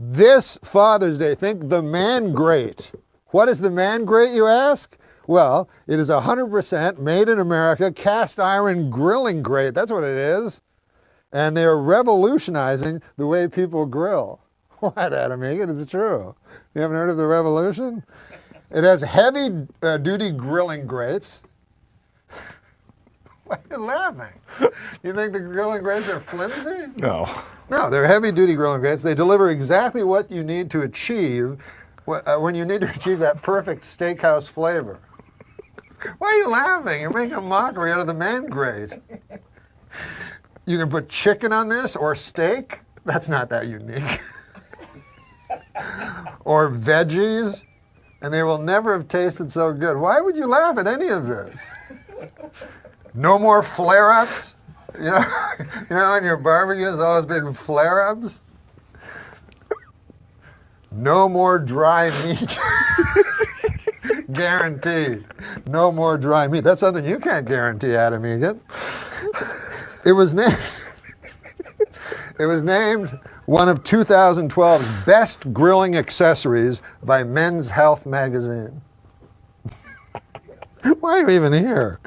This Father's Day, think the man grate. What is the man grate, you ask? Well, it is 100% made in America, cast iron grilling grate. That's what it is. And they're revolutionizing the way people grill. What, Adam Egan? It's true. You haven't heard of the revolution? It has heavy duty grilling grates. Why are you laughing? You think the grilling grates are flimsy? No. No, they're heavy-duty grilling grates. They deliver exactly what you need to achieve when you need to achieve that perfect steakhouse flavor. Why are you laughing? You're making a mockery out of the man grate. You can put chicken on this or steak. That's not that unique. Or veggies, and they will never have tasted so good. Why would you laugh at any of this? No more flare-ups. You know, in your barbecues, all those big flare-ups. No more dry meat. Guaranteed. No more dry meat. That's something you can't guarantee, Adam Egan. It was named one of 2012's best grilling accessories by Men's Health magazine. Why are you even here?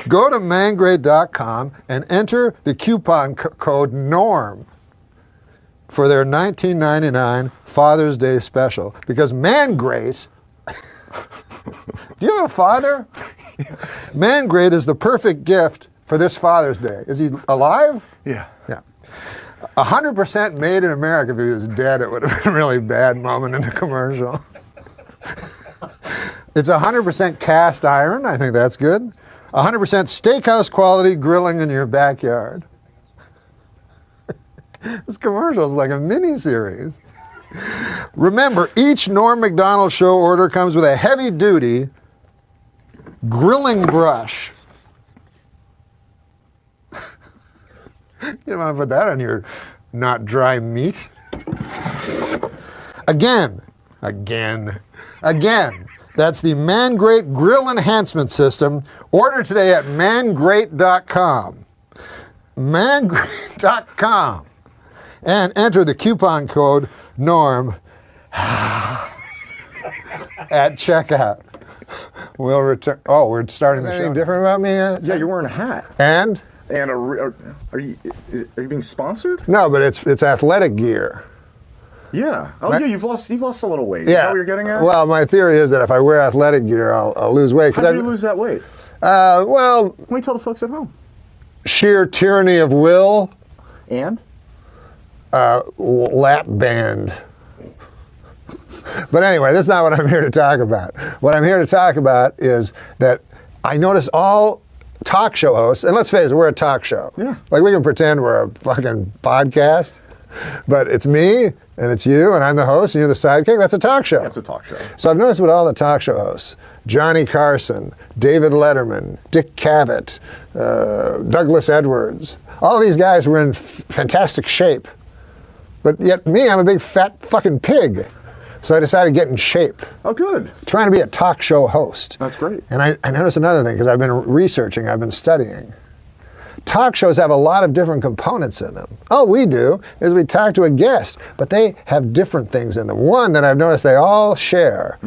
Go to mangrate.com and enter the coupon code NORM for their $19.99 Father's Day special. Because Mangrate, do you have a father? Mangrate is the perfect gift for this Father's Day. Is he alive? Yeah. Yeah. 100% made in America. If he was dead, it would have been a really bad moment in the commercial. It's 100% cast iron. I think that's good. 100% steakhouse quality grilling in your backyard. This commercial is like a mini-series. Remember, each Norm Macdonald Show order comes with a heavy-duty grilling brush. You don't want to put that on your not dry meat. Again. That's the Mangrate Grill Enhancement System. Order today at mangrate.com. Mangrate.com. And enter the coupon code NORM at checkout. We'll return. Oh, we're starting the show. Anything different about me yet? Yeah, you're wearing a hat. And are you being sponsored? No, but it's athletic gear. Yeah. Oh, yeah. You've lost a little weight. Yeah. Is that what you're getting at? Well, my theory is that if I wear athletic gear, I'll lose weight. How did you lose that weight? Well, let me tell the folks at home. Sheer tyranny of will. And? Lap band. But anyway, that's not what I'm here to talk about. What I'm here to talk about is that I notice all talk show hosts, and let's face it, we're a talk show. Yeah. Like we can pretend we're a fucking podcast, but it's me and it's you and I'm the host and you're the sidekick. That's a talk show. That's a talk show. So I've noticed with all the talk show hosts, Johnny Carson, David Letterman, Dick Cavett, Douglas Edwards, all these guys were in fantastic shape. But yet me, I'm a big fat fucking pig. So I decided to get in shape. Oh, good. Trying to be a talk show host. That's great. And I noticed another thing, because I've been researching, I've been studying. Talk shows have a lot of different components in them. All we do is we talk to a guest, but they have different things in them. One that I've noticed they all share,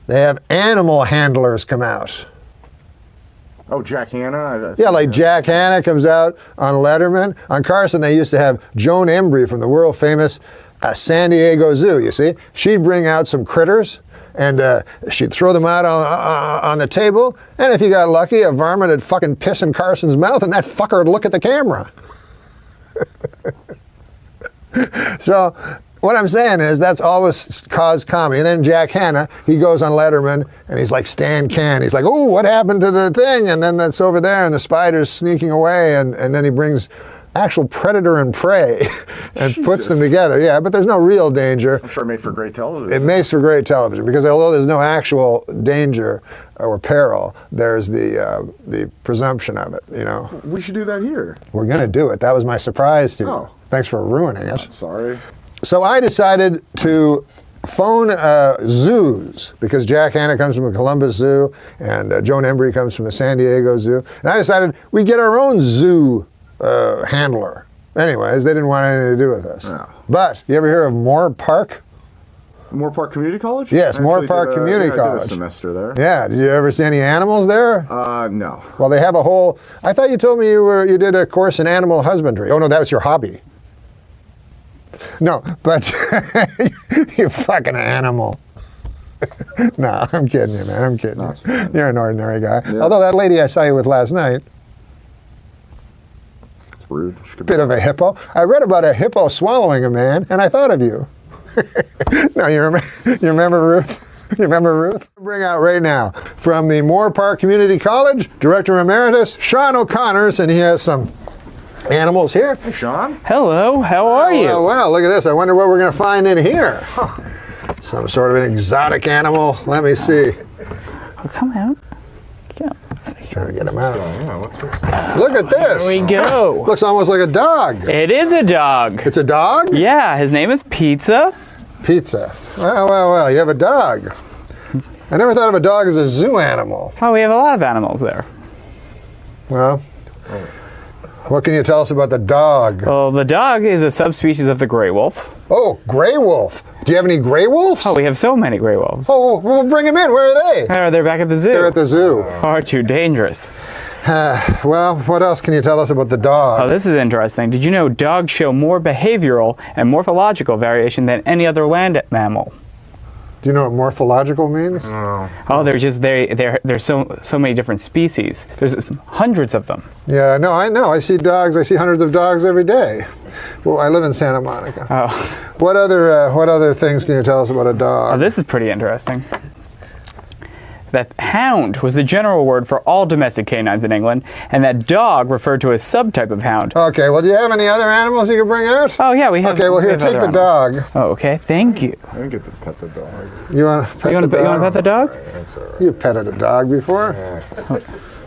they have animal handlers come out. Oh, Jack Hanna? Yeah, like Jack Hanna comes out on Letterman. On Carson, they used to have Joan Embry from the world famous San Diego Zoo, you see. She'd bring out some critters, and she'd throw them out on the table, and if you got lucky, a varmint would fucking piss in Carson's mouth, and that fucker would look at the camera. So what I'm saying is that's always caused comedy. And then Jack Hanna, he goes on Letterman, and he's like Stan Can. He's like, oh, what happened to the thing? And then that's over there, and the spider's sneaking away, and then he brings actual predator and prey and puts them together. Yeah, but there's no real danger. I'm sure it made for great television. It makes for great television because although there's no actual danger or peril, there's the presumption of it, you know. We should do that here. We're going to do it. That was my surprise to you. Oh. Thanks for ruining it. I'm sorry. So I decided to phone zoos because Jack Hanna comes from the Columbus Zoo and Joan Embry comes from the San Diego Zoo. And I decided we'd get our own zoo handler. Anyways, they didn't want anything to do with us. No. But you ever hear of Moore Park? Moore Park Community College? Yes, I Moore actually Park Community I did College. a semester there. Yeah. Did you ever see any animals there? No. Well, they have a whole. I thought you told me you did a course in animal husbandry. Oh no, that was your hobby. No, but you fucking animal. No, I'm kidding you, man. I'm kidding you. You're an ordinary guy. Yeah. Although that lady I saw you with last night, It's rude. She could be- bit of a hippo. I read about a hippo swallowing a man, and I thought of you. No, you remember Ruth? You remember Ruth? Bring out right now from the Moore Park Community College, Director Emeritus Sean O'Connors, and he has some animals here. Hey, Sean? Hello, how are you? Well, look at this. I wonder what we're going to find in here. Some sort of an exotic animal. Let me see. Oh, come out. Come. Trying to get him out. Yeah, what's this? Look at this. There we go. Looks almost like a dog. It is a dog. It's a dog? Yeah, his name is Pizza. Pizza. Well, you have a dog. I never thought of a dog as a zoo animal. Oh, we have a lot of animals there. Well, what can you tell us about the dog? Well, the dog is a subspecies of the gray wolf. Oh, gray wolf. Do you have any gray wolves? Oh, we have so many gray wolves. Oh, we'll bring them in. Where are they? They're back at the zoo. They're at the zoo. Far too dangerous. Well, what else can you tell us about the Oh, dog? this is interesting. Did you know dogs show more behavioral and morphological variation than any other land mammal? Do you know what morphological means? Oh, there's so many different species. There's hundreds of them. Yeah, no, I know. I see dogs. I see hundreds of dogs every day. Well, I live in Santa Monica. Oh, What other things can you tell us about a oh dog? this is pretty interesting. That hound was the general word for all domestic canines in England, and that dog referred to a subtype of hound. Okay, well, do you have any other animals you can bring out? Oh yeah, we have. Okay, well, we here, have take other the animals. dog. Oh, okay, thank you. I didn't get to pet the dog. You want to pet You the want to dog? pet the dog? That's all right. You've petted a dog before?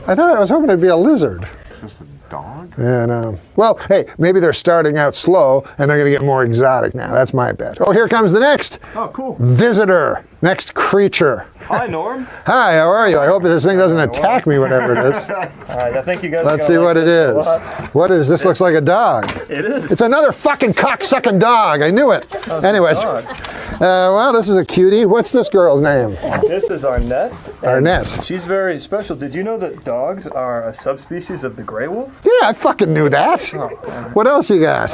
I was hoping it'd be a lizard. Just a dog? Yeah, no. Well, hey, maybe they're starting out slow and they're going to get more exotic now. That's my bet. Oh, here comes the next Oh, cool. visitor, next creature. Hi, Norm. Hi, how are you? I hope this thing doesn't attack me, whatever it is. All right, I think you guys. Let's see what it is. What is this? Looks like a dog. It is. It's another fucking cocksucking dog. I knew it. Anyways, Dog. well, this is a cutie. What's this girl's name? This is Arnett. and Arnett. She's very special. Did you know that dogs are a subspecies of the gray wolf? Yeah, I fucking knew that. What else you got?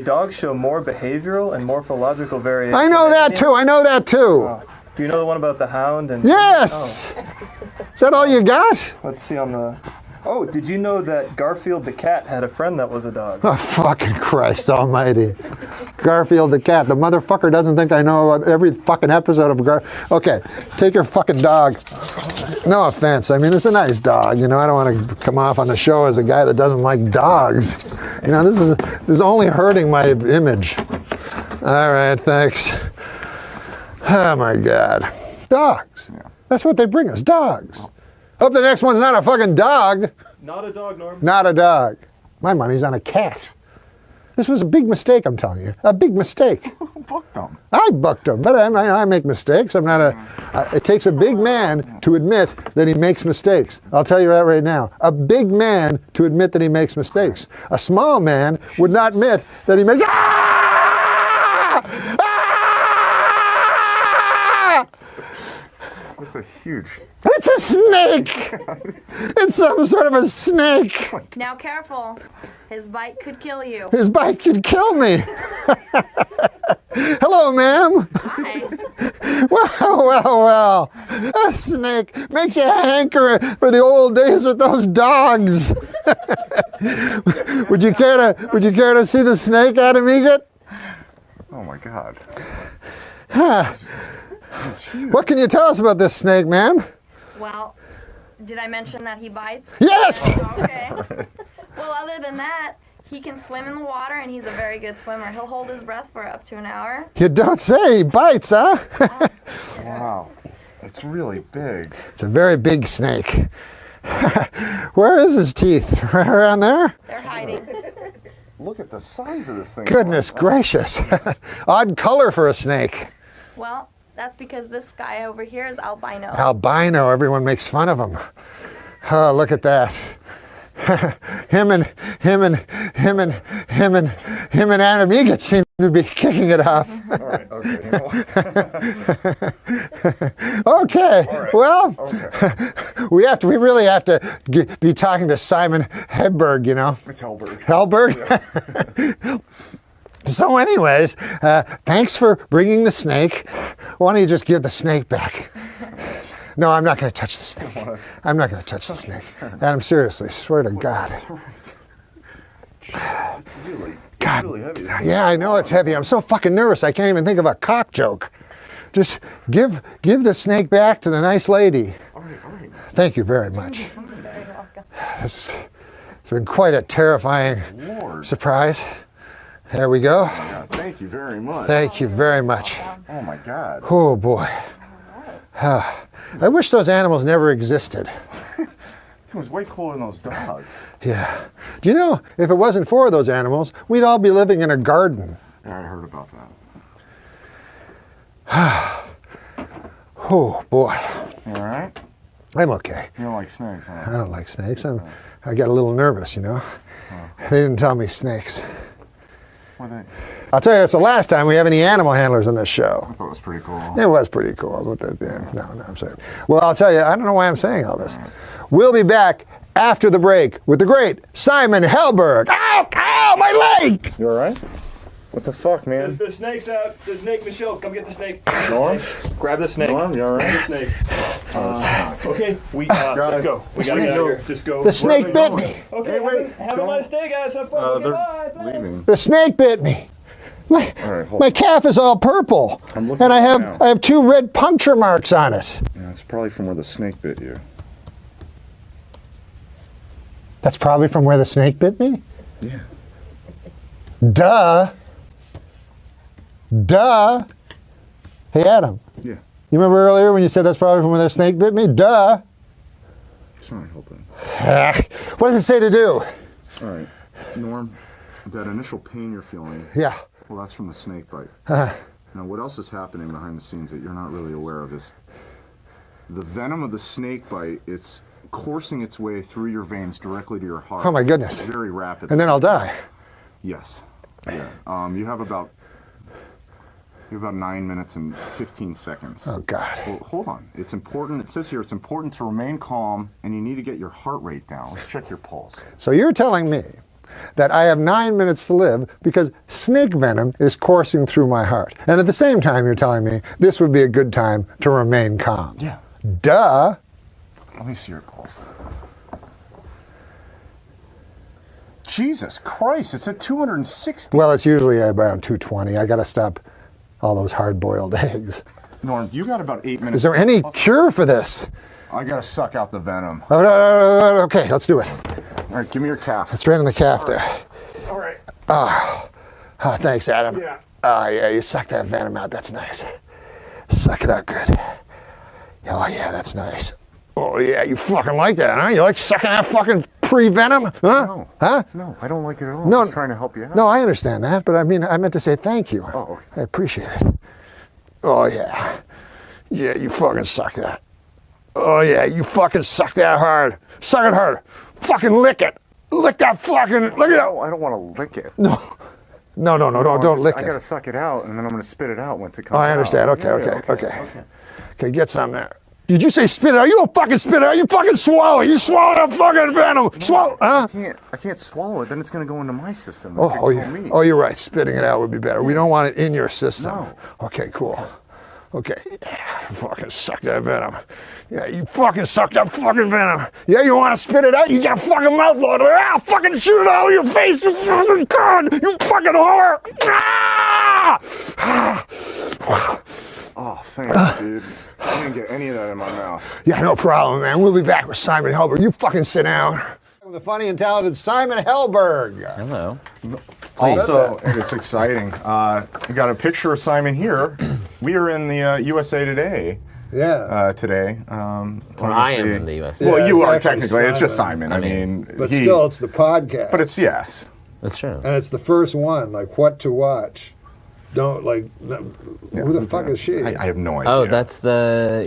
Dogs show more behavioral and morphological variation. I know than that any- too. I know that too. Do you know the one about the hound? And Yes. Is that all you got? Let's see on the. Oh, did you know that Garfield the cat had a friend that was a dog? Oh, fucking Christ almighty. Garfield the cat. The motherfucker doesn't think I know about every fucking episode of Okay, take your fucking dog. No offense. I mean, it's a nice dog. You know, I don't want to come off on the show as a guy that doesn't like dogs. You know, this is only hurting my image. All right, thanks. Oh, my God. Dogs. That's what they bring us, dogs. Hope the next one's not a fucking dog. Not a dog, Norm. Not a dog. My money's on a cat. This was a big mistake, I'm telling you. A big mistake. Booked them. I booked him, but I make mistakes. I'm not it takes a big man to admit that he makes mistakes. I'll tell you that right now. A big man to admit that he makes mistakes. A small man would not admit that he makes. That's a huge. It's a snake! It's some sort of a snake! Now careful, his bite could kill you. His bite could kill me! Hello, ma'am! Hi. Well. A snake makes you hanker for the old days with those dogs. Would you care to see the snake, Adam Egot? Oh my God. What can you tell us about this snake, ma'am? Well, did I mention that he bites? Yes! Okay. Well, other than that, he can swim in the water and he's a very good swimmer. He'll hold his breath for up to an hour. You don't say. He bites, huh? Wow. It's really big. It's a very big snake. Where is his teeth? Right around there? They're hiding. Look at the size of this thing. Goodness gracious. Odd color for a snake. Well, that's because this guy over here is albino. Albino, everyone makes fun of him. Oh, look at that. him and Adam Egget seem to be kicking it off. All right, okay. You know Okay, right. well, okay. we really have to be talking to Simon Helberg, you know. It's Helberg. Helberg. So anyways, thanks for bringing the snake. Why don't you just give the snake back? No, I'm not going to touch the snake. I'm not going to touch the snake. Adam, seriously, swear to God. All right. Jesus, it's really heavy. Yeah, I know it's heavy. I'm so fucking nervous. I can't even think of a cock joke. Just give the snake back to the nice lady. All right. Thank you very much. It's been quite a terrifying Lord. surprise. There we go. God, thank you very much. Thank you very much. Oh my God. Oh boy. I wish those animals never existed. It was way cooler than those dogs. Yeah. Do you know, if it wasn't for those animals, we'd all be living in a garden. Yeah, I heard about that. Oh boy. You all right? I'm okay. You don't like snakes, huh? I don't like snakes. I got a little nervous, you know. They didn't tell me snakes. What are they? I'll tell you, it's the last time we have any animal handlers on this show. I thought it was pretty cool. It was pretty cool. No, I'm sorry. Well, I'll tell you, I don't know why I'm saying all this. We'll be back after the break with the great Simon Helberg. Ow, my leg! You all right? What the fuck, man? The snake's out. The snake, Michelle. Come get the snake. Norm? Grab the snake. Norm, you all Grab the right? snake. Okay, let's go. We gotta get out of here. Just go. The snake they bit going? me. Okay, Hey, wait, have a don't- nice day, guys. Have fun. They're Goodbye. Thanks. leaving. The snake bit me. All right, hold My calf is all purple, I'm looking and I at it have now. 2 red puncture marks on it. Yeah, it's probably from where the snake bit you. That's probably from where the snake bit me? Yeah. Duh. Hey, Adam, Yeah. you remember earlier when you said that's probably from where the snake bit me? Duh. It's not helping. What does it say to do? All right. Norm, that initial pain you're feeling, Yeah. well, that's from the snake bite. Now, what else is happening behind the scenes that you're not really aware of is the venom of the snake bite, it's coursing its way through your veins directly to your heart. Oh, my goodness. Very rapidly. And then I'll die. Yes. Yeah. You have about 9 minutes and 15 seconds. Oh, God. Well, hold on. It's important. It says here it's important to remain calm, and you need to get your heart rate down. Let's check your pulse. So you're telling me that I have 9 minutes to live because snake venom is coursing through my heart. And at the same time, you're telling me this would be a good time to remain calm. Yeah. Duh. Let me see your pulse. Jesus Christ, it's at 260. Well, it's usually around 220. I got to stop all those hard-boiled eggs. Norm, you got about 8 minutes. Is there any cure for this? I gotta suck out the venom. Okay, let's do it. All right, give me your calf. It's right on the calf there. All right. Oh, thanks, Adam. Yeah. Oh, yeah, you suck that venom out. That's nice. Suck it out good. Oh, yeah, that's nice. Oh, yeah, you fucking like that, huh? You like sucking that fucking pre-venom? Huh? No. Huh? No, I don't like it at all. No, I'm just trying to help you out. No, I understand that, but I mean, I meant to say thank you. Oh, okay. I appreciate it. Oh, yeah. Yeah, you fucking suck that. Oh, yeah, you fucking suck that hard. Suck it hard. Fucking lick it. Lick that fucking, lick it out. No, I don't want to lick it. No, don't lick I it. gotta suck it out, and then I'm gonna spit it out once it comes Oh, out. I understand. Yeah, Okay. Okay, get some there. Did you say spit it out? You don't fucking spit it out. You fucking swallow it. You swallow that fucking venom. Swallow, huh? I can't swallow it. Then it's gonna go into my system. Oh, you're right. Spitting it out would be better. We don't want it in your system. No. Okay, cool. Okay. Yeah, fucking suck that venom. Yeah, you fucking suck that fucking venom. Yeah, you want to spit it out? You got a fucking mouth load of it. Ah, fucking shoot it out of your face, you fucking cunt. You fucking whore. Ah! Oh, thanks, dude. I didn't get any of that in my mouth. Yeah, no problem, man. We'll be back with Simon Helberg. You fucking sit down. The funny and talented Simon Helberg. Hello. Also, it's exciting. We got a picture of Simon here. We are in the USA Today Yeah. today. Well, I am in the US. Well, Yeah, you it's are actually technically. It's just Simon. Simon. I mean, But still, it's the podcast. But it's yes. That's true. And it's the first one, like what to watch. don't like. Who the fuck is she? I have no idea. Oh, that's the.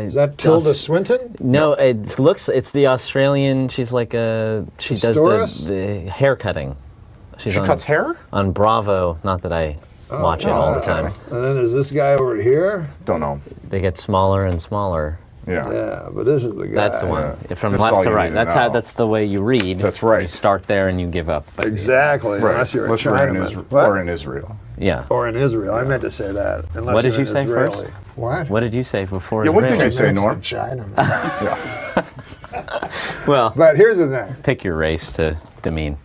Is that Tilda Swinton? No, it looks. It's the Australian. She's like a. She does Storis? the hair cutting. She cuts hair? On Bravo. Not that I watch it all the time. And then there's this guy over here. Don't know. They get smaller and smaller. Yeah. Yeah, but this is the guy. That's the one. Yeah. From That's left all to you right. need to That's how. know. That's the way you read. That's right. You start there and you give up. Exactly, Right. unless you're a Unless you're in Chinaman. or in Israel. Yeah. Or in Israel. I meant to say that. Unless What did you're you say Israeli. first? What? What did you say before? Yeah, what did Israel? you say, I meant Norm? Chinaman. Yeah. Well, But here's the thing. pick your race to demean.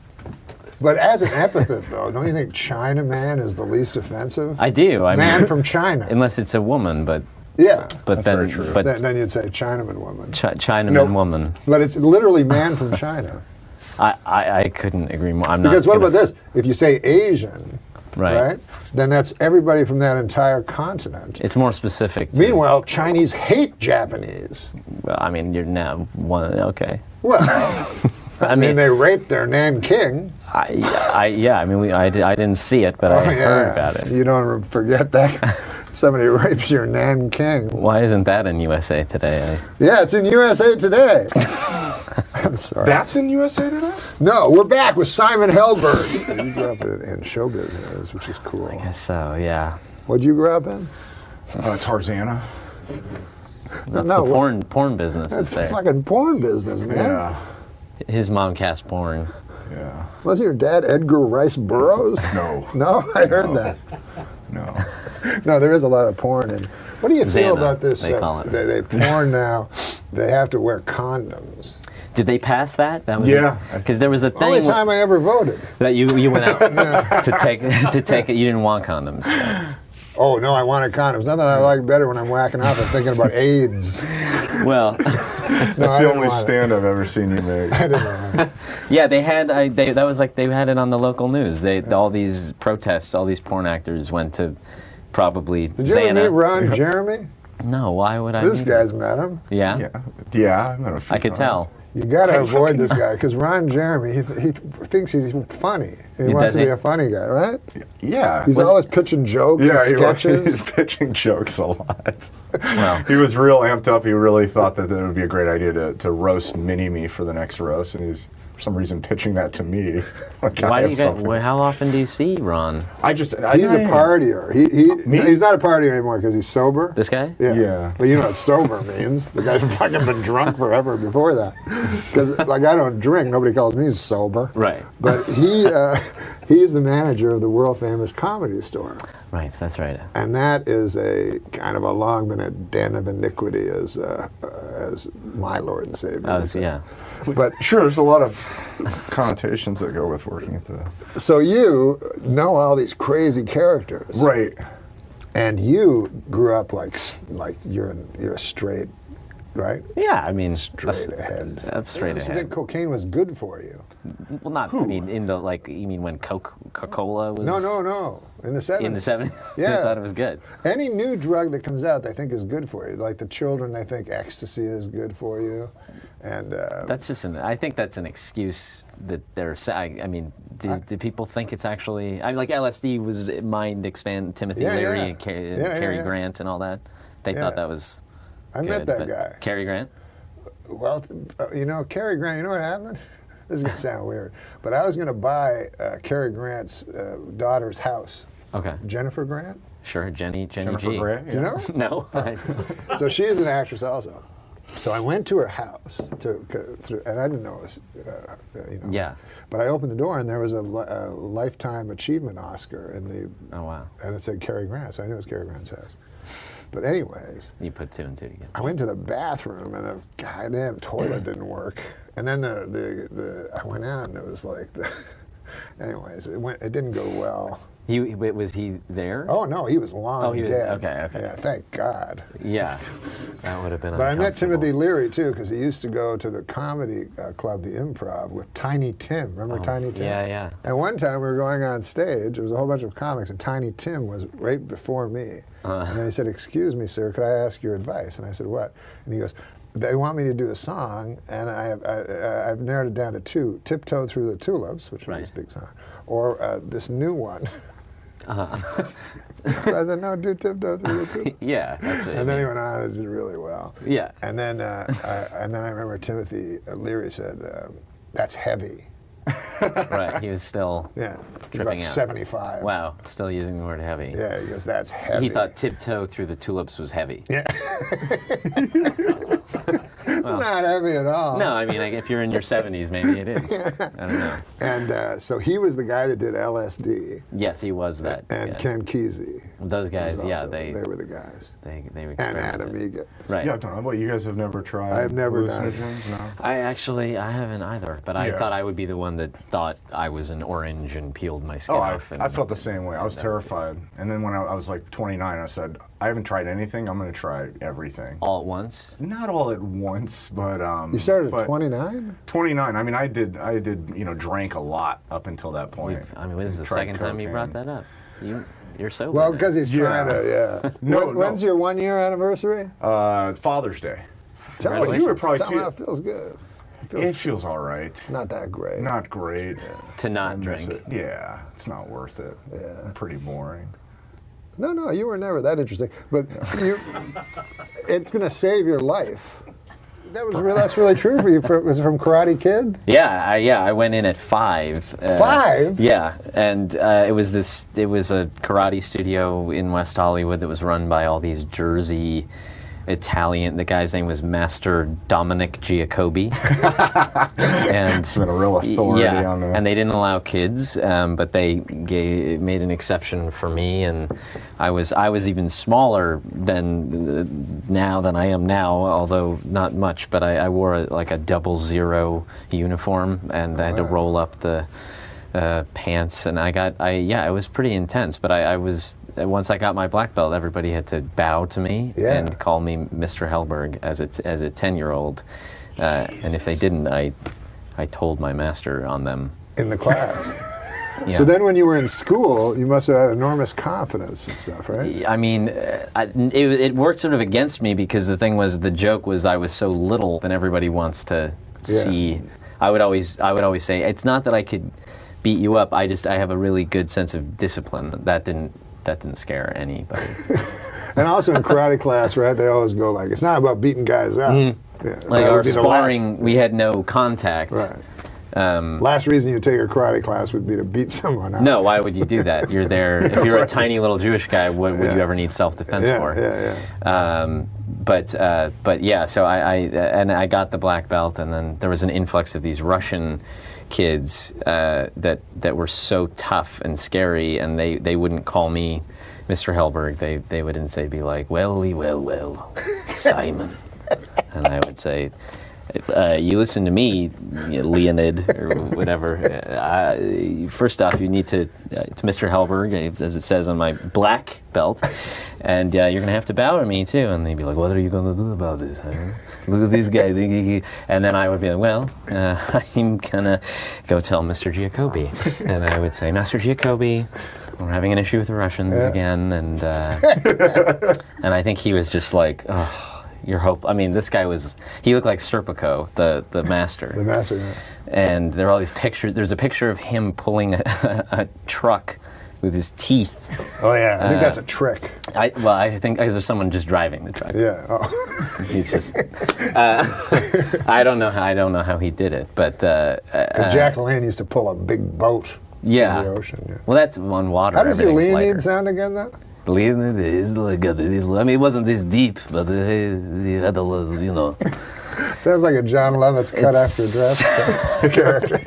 But as an epithet, though, don't you think Chinaman is the least offensive? I do. I Man mean, from China. unless it's a woman, but Yeah. but That's very then true. but Then you'd say Chinaman woman. Chinaman Nope. woman. But it's literally man from China. I couldn't agree more. I'm not Because what gonna- about this? If you say Asian, Right. then that's everybody from that entire continent. It's more specific. To, Meanwhile, Chinese hate Japanese. well, I mean, you're now one. Okay. Well, I I mean, mean, they raped their Nanking. yeah. I mean, I didn't see it, but I heard about it. You don't forget that. Somebody rapes your Nanking. Why isn't that in USA Today? Yeah, it's in USA Today. I'm sorry. That's in USA Today? No, we're back with Simon Helberg. So you grew up in show business, which is cool. I guess so. Yeah. What'd you grow up in? Tarzana. That's no, the porn business. That's Is the there. fucking porn business, man. Yeah. His mom cast porn. Yeah. Wasn't your dad Edgar Rice Burroughs? No. No, I heard that. No. No, there is a lot of porn. And what do you feel Xana, about this? they call it. They porn now. They have to wear condoms. Did they pass that? That was Yeah. Because there was a Only thing time I ever voted. that you went out to take it. You didn't want condoms. Right? Oh no, I wanted condoms. Nothing I like better when I'm whacking off and thinking about AIDS. Well, No, That's I the didn't only want it. stand I've ever seen you make. I didn't want it. yeah, they had. That was like they had it on the local news. All these protests, all these porn actors went to probably Did you ever meet Xana. Ron Jeremy? No, why would I? This meet guy's him? met him. Yeah, Yeah. Yeah. I met a few I could times. tell. You got to avoid this guy because Ron Jeremy, he thinks he's funny. He wants does to he? be a funny guy, right? Yeah. He's always pitching jokes and He's sketches. pitching jokes a lot. Well, He was real amped up. He really thought that it would be a great idea to roast Mini-Me for the next roast, and he's for some reason pitching that to me. Like I why do have you guys? something. How often do you see Ron? He's He's a partier. Me? He's not a partier anymore because he's sober. This guy? Yeah. But you know what sober means. The guy's fucking been drunk forever before that. Because like I don't drink, nobody calls me sober. Right. But he's the manager of the world famous Comedy Store. Right. That's right. And that is a kind of a long been a den of iniquity as my Lord and Savior. Oh, would say. yeah. But Sure, there's a lot of connotations that go with working at the... so you know all these crazy characters. Right. And you grew up like you're a straight, right? Yeah. I mean, Straight ahead. straight So you ahead. think cocaine was good for you? Well, not. I mean, in the like. You mean when Coca-Cola was? No. In the 70s. In the 70s. Yeah. I thought it was good. Any new drug that comes out, they think is good for you. Like the children, they think ecstasy is good for you, and That's just I think that's an excuse that they're. I mean, do people think it's actually? I mean, like LSD was mind expand. Timothy Yeah, Leary yeah. and Yeah, Cary yeah. Grant and all that. They Yeah. thought that was. I good, met that but guy. Cary Grant. Well, Cary Grant. You know what happened? This is gonna sound weird, but I was gonna buy Cary Grant's daughter's house. Okay. Jennifer Grant. Sure, Jenny Jennifer G. Grant, Do you know her? No. So she is an actress also. So I went to her house, and I didn't know it was, Yeah. But I opened the door, and there was a Lifetime Achievement Oscar in the, Oh wow. and it said Cary Grant, so I knew it was Cary Grant's house. But anyways, You put two and two together. I went to the bathroom, and the goddamn toilet didn't work. And then I went out, and it was like, anyways, it didn't go well. Was he there? Oh no, he was long Oh, he was- dead. okay. Yeah, thank God. Yeah. That would have been. But I met uncomfortable. Timothy Leary too, because he used to go to the comedy club, the Improv, with Tiny Tim. Remember Tiny Tim? Yeah, yeah. And one time we were going on stage, there was a whole bunch of comics, and Tiny Tim was right before me. And then he said, "Excuse me, sir, could I ask your advice?" And I said, "What?" And he goes, "They want me to do a song, and I've narrowed it down to two: Tiptoe Through the Tulips," which was Right. this big song, or this new one. So I said, no, do tiptoe through the tulips. Yeah, that's what. And then he went on and did really well. Yeah. And then I remember Timothy Leary said, that's heavy. Right. He was still. Yeah. He's Tripping about out. 75. Wow. Still using the word heavy. Yeah, he goes, that's heavy. He thought tiptoe through the tulips was heavy. Yeah. Not heavy at all. No, I mean, like, if you're in your 70s, maybe it is. I don't know. And so he was the guy that did LSD. Yes, he was that. And guy. Ken Kesey. Those guys, was yeah, also- they were the guys. they And experimented. Adam Egan. Right. Yeah, Don, what, you guys have never tried I have never done it. hallucinogens? No? I haven't either, but I Yeah. thought I would be the one that thought I was an orange and peeled my skin Oh, off. I felt the same way. I was terrified. And then when I was like 29, I said, I haven't tried anything. I'm going to try everything. all at once. Not all at once, but You started but at 29? 29. I mean, I did, drank a lot up until that point. I mean, this is the Tried second time you brought cocaine. that up. You're sober. Well, now. because he's trying to, yeah. No, When's your 1 year anniversary? Father's Day. Tell me, You were probably tell me too. how it feels good. It feels all right. Not that great. Not great. to I not miss drink. it. Yeah, it's not worth it. Yeah. Pretty boring. No, you were never that interesting. But it's going to save your life. That's really true for you. Was it from Karate Kid? Yeah, I went in at 5. 5? Yeah, and it was a karate studio in West Hollywood that was run by all these Jersey Italian. The guy's name was Master Dominic Giacobbe, and It's been a real authority on that. and they didn't allow kids, but they made an exception for me, and I was even smaller than I am now, although not much. But I wore like a 00 uniform, and I had to roll up the pants, and it was pretty intense. But I was. Once I got my black belt, everybody had to bow to me and call me Mr. Helberg as a 10-year-old, and if they didn't, I told my master on them. In the class. Yeah. So then when you were in school, you must have had enormous confidence and stuff, right? I mean, it worked sort of against me because the thing was, the joke was I was so little, and everybody wants to see. I would always say, it's not that I could beat you up. I have a really good sense of discipline. That didn't scare anybody. And also in karate class, right, they always go like, it's not about beating guys up. Yeah, Like that our would be the sparring, we had no contact. Right. Last reason you take a karate class would be to beat someone up. No, why would you do that? You're there. If you're a tiny little Jewish guy, what would you ever need self-defense for? But yeah, so I got the black belt, and then there was an influx of these Russian kids that were so tough and scary, and they wouldn't call me Mr. Helberg. They would instead be like, well, Simon. And I would say, you listen to me, Leonid, or whatever. First off, you need to Mr. Helberg, as it says on my black belt, and you're going to have to bow to me too. And they'd be like, what are you going to do about this? Huh? Look at this guy. And then I would be like, well, I'm going to go tell Mr. Giacobbe. And I would say, Master Giacobbe, we're having an issue with the Russians again. And I think he was just like, oh, your hope. I mean, this guy he looked like Serpico, the master. The master, yeah. And there are all these pictures. There's a picture of him pulling a truck with his teeth. Oh yeah, I think that's a trick. I think there's someone just driving the truck. Yeah. Oh. He's just. I don't know how he did it, but. Because Jack LaLanne used to pull a big boat in the ocean. Yeah. Well, that's on water. How does your everything's Leonid lighter. sound again, though? Leonid is like I mean, it wasn't this deep, but he had a little, you know. Sounds like a John Lovitz cut after dress character.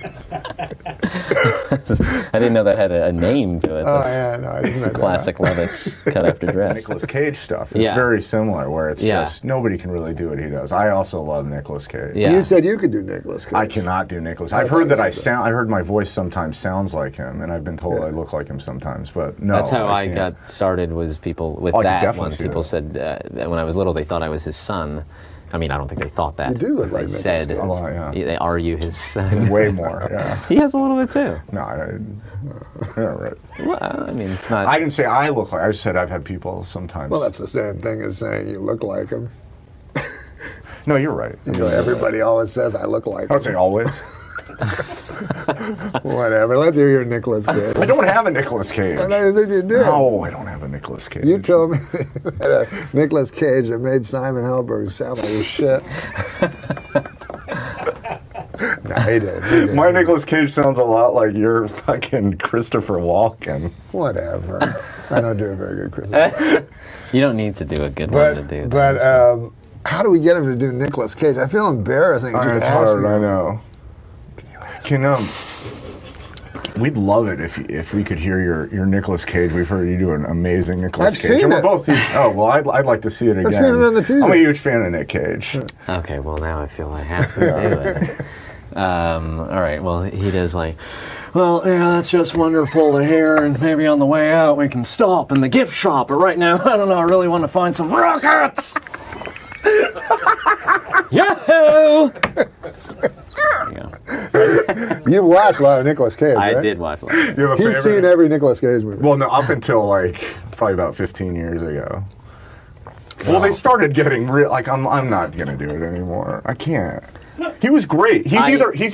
I didn't know that had a name to it. Oh That's- yeah, no, I didn't It's know the classic Lovitz cut after dress. Nicolas Cage stuff. It's Yeah. very similar, where it's Yeah. just nobody can really do what he does. I also love Nicolas Cage. Yeah. You said you could do Nicolas Cage. I cannot do Nicolas. I I've thought heard that you I said sound. I heard my voice sometimes sounds like him, and I've been told I look like him sometimes. But no, That's how I can't. got started. Was people with Oh, I could that definitely one? see People that. said when I was little, they thought I was his son. I mean, I don't think they thought that. You do look like They Nicolas said, Cage. A lot, yeah. They are you his son? Way more. Yeah. He has a little bit too. No, yeah, right. Well, I mean, it's not. I didn't say I look like. I just said I've had people sometimes. Well, that's the same thing as saying you look like him. No, you're right. You know, everybody always says I look like I him. would say always. Whatever. Let's hear your Nicolas Cage. I don't have a Nicolas Cage. I thought you said you did. No, I don't have a Nicolas Cage. You told me you had a Nicolas Cage that made Simon Helberg sound like shit. No, he did. My Nicolas Cage sounds a lot like your fucking Christopher Walken. Whatever. I don't do a very good Christopher. You don't need to do a good one to do. But how do we get him to do Nicolas Cage? I feel embarrassing just It's asking hard, I him. know. We'd love it if we could hear your Nicolas Cage. We've heard you do an amazing Nicolas I've Cage. seen And we're it. both. Oh well, I'd like to see it again. I've seen it on the TV. I'm a huge fan of Nick Cage. Okay, well now I feel I have to do it. All right, well he does like, well, yeah, that's just wonderful to hear, and maybe on the way out we can stop in the gift shop, but right now, I don't know, I really want to find some rockets! Yahoo! There you go. You've watched a lot of Nicolas Cage, right? I did watch that. You have a He's favorite? seen every Nicolas Cage movie. Well, no, up until like probably about 15 years ago. Well, they started getting real. Like I'm not gonna do it anymore. I can't. He was great. He's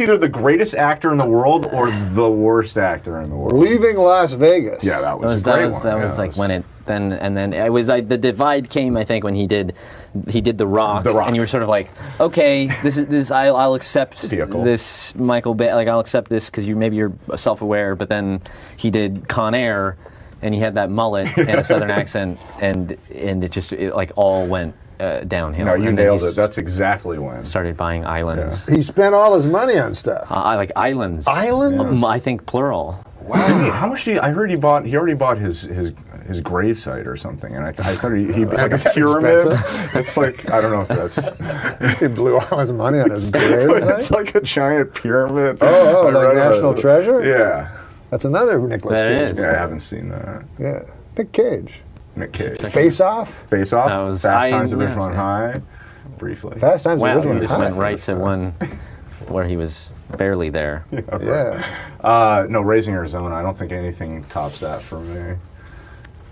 either the greatest actor in the world or the worst actor in the world. Leaving Las Vegas. Yeah, that was a That great was one. that was Yeah, like when it then and then it was like the divide came, I think, when he did The Rock, The Rock. and you were sort of like, okay, this I'll accept Vehicle. this Michael Bay, like I'll accept this because maybe you're self-aware, but then he did Con Air, and he had that mullet and a southern accent, and it like all went downhill. No, you And then nailed he it. That's exactly when. started buying islands. He spent all his money on stuff. I like islands. Islands? I think plural. Didn't he, how much did he? I heard he already bought his gravesite or something, and I thought he it's like a pyramid. expensive? It's like I don't know if that's. He blew all his money on his grave. It's like a giant pyramid. Oh, I like read National about it. Treasure? Yeah. That's another Nicolas That Cage. is. Yeah, I haven't seen that. Yeah. Nick Cage. Nick Cage. Face Off? Face Off. That was- Fast I- Times at yes, Ridgemont yeah. High. Briefly. Fast Times at Wow, Ridgemont you just High. went right to one where he was barely there. Yeah. No, Raising Arizona. I don't think anything tops that for me.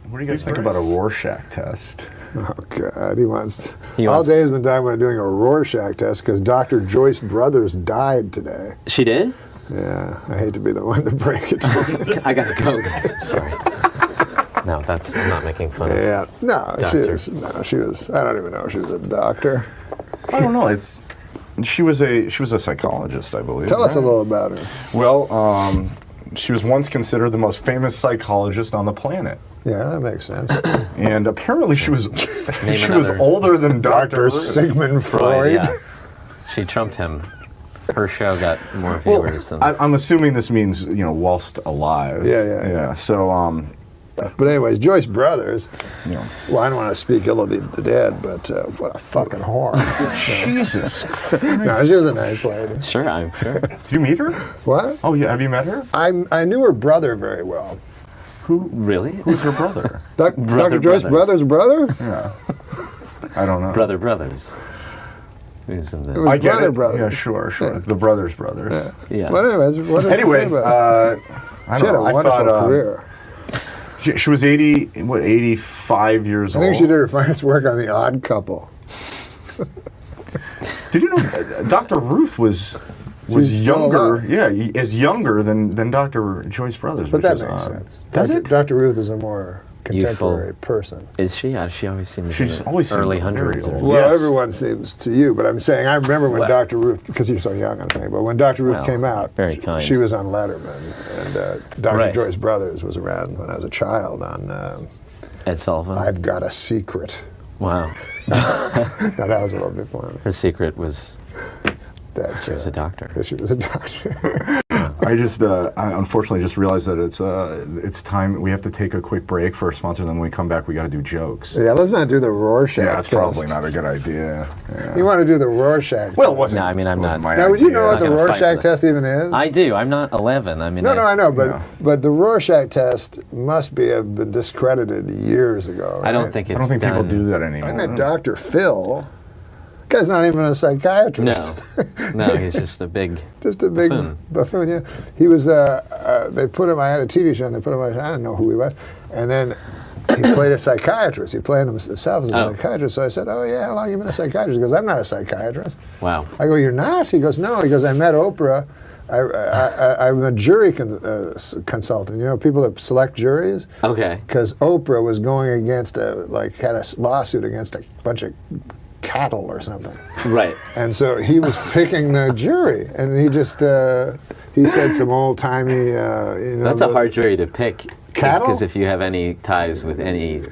What do you guys think about a Rorschach test? Oh, God. He wants... He all wants- day he's been talking about doing a Rorschach test because Dr. Joyce Brothers died today. She did? Yeah. I hate to be the one to break it to you. I gotta go, guys. I'm sorry. No, I'm not making fun of. Yeah. No, Doctor. she was... I don't even know if she was a doctor. I don't know. She was a psychologist, I believe. Tell us a right? little about her. Well, she was once considered the most famous psychologist on the planet. Yeah, that makes sense. And apparently she was another. older than Dr. Dr. Sigmund Freud. Yeah. She trumped him. Her show got more viewers than. I'm assuming this means, whilst alive. Yeah. So, But anyways, Joyce Brothers, you know. well, I don't want to speak ill of the dead, but what a fucking whore. Jesus. No, she was a nice lady. Sure, I'm sure. Did you meet her? What? Oh, yeah. Have you met her? I knew her brother very well. Really? Who's her brother? Dr. Joyce Brothers' brother? Yeah. I don't know. Brother Brothers. Who's in It the? was I get brother it. brothers. Yeah, sure. Yeah. The brothers. Yeah. But anyways, what does it say Anyway, about her? I She don't had a know. wonderful career. She was 85 years I old. think she did her finest work on The Odd Couple. Did you know Dr. Ruth was She's still younger? alive. Yeah, is younger than Dr. Joyce Brothers. But which that is makes odd. sense. Does it? Dr. Ruth is a more contemporary Youthful. person. Is she? She always seems She's in the always seemed early very hundreds. old. Well, Yes. everyone seems to you, but I'm saying I remember when Well- Dr. Ruth, because you're so young, I'm saying, but when Dr. Ruth Well, came out, very kind. she was on Letterman, and Dr. Right. Joyce Brothers was around when I was a child on Ed Sullivan. I've Got a Secret. Wow. Now, that was a little before me. Her secret was That, she was a doctor. She was a doctor. I unfortunately just realized that it's time. We have to take a quick break for a sponsor. Then when we come back, we got to do jokes. Yeah, let's not do the Rorschach Yeah, that's test. probably not a good idea. Yeah. You want to do the Rorschach Well, it test. wasn't. No, I mean, I'm wasn't not- my Now, would you idea. know what the I'm not gonna fight Rorschach with it. test even is? I do. I'm not 11. I mean. No, I know, but Yeah. but the Rorschach test must have been discredited years ago. I don't right? think I it's. don't think people done. do that anymore. I met Dr. Phil. Guy's not even a psychiatrist. No, no, he's just a big. Just a big Buffoon. buffoon. Yeah, he was. They put him. I had a TV show, and they put him. I didn't know who he was, and then he played a psychiatrist. He played himself as a Oh. psychiatrist. So I said, "Oh yeah, how long you been a psychiatrist?" He goes, "I'm not a psychiatrist." Wow. I go, "You're not?" He goes, "No." He goes, "I met Oprah I'm a jury consultant. You know, people that select juries. Okay. Because Oprah was going against had a lawsuit against a bunch of cattle or something. Right. And so he was picking the jury, and he just he said some old timey. That's a hard jury to pick. Cattle? Because if you have any ties with any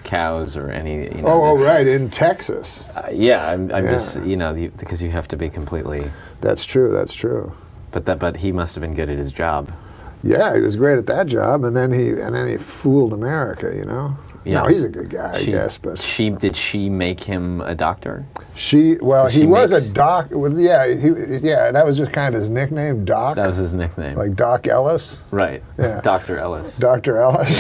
cows or any. Oh, right, in Texas. Yeah, I'm just because you have to be completely. That's true. That's true. But he must have been good at his job. Yeah, he was great at that job, and then he fooled America. You know. Yeah. No, he's a good guy, I guess. But did she make him a doctor? He was a doc. Well, yeah, that was just kind of his nickname, Doc. That was his nickname. Like Doc Ellis. Right. Yeah. Dr. Ellis. Dr. Ellis.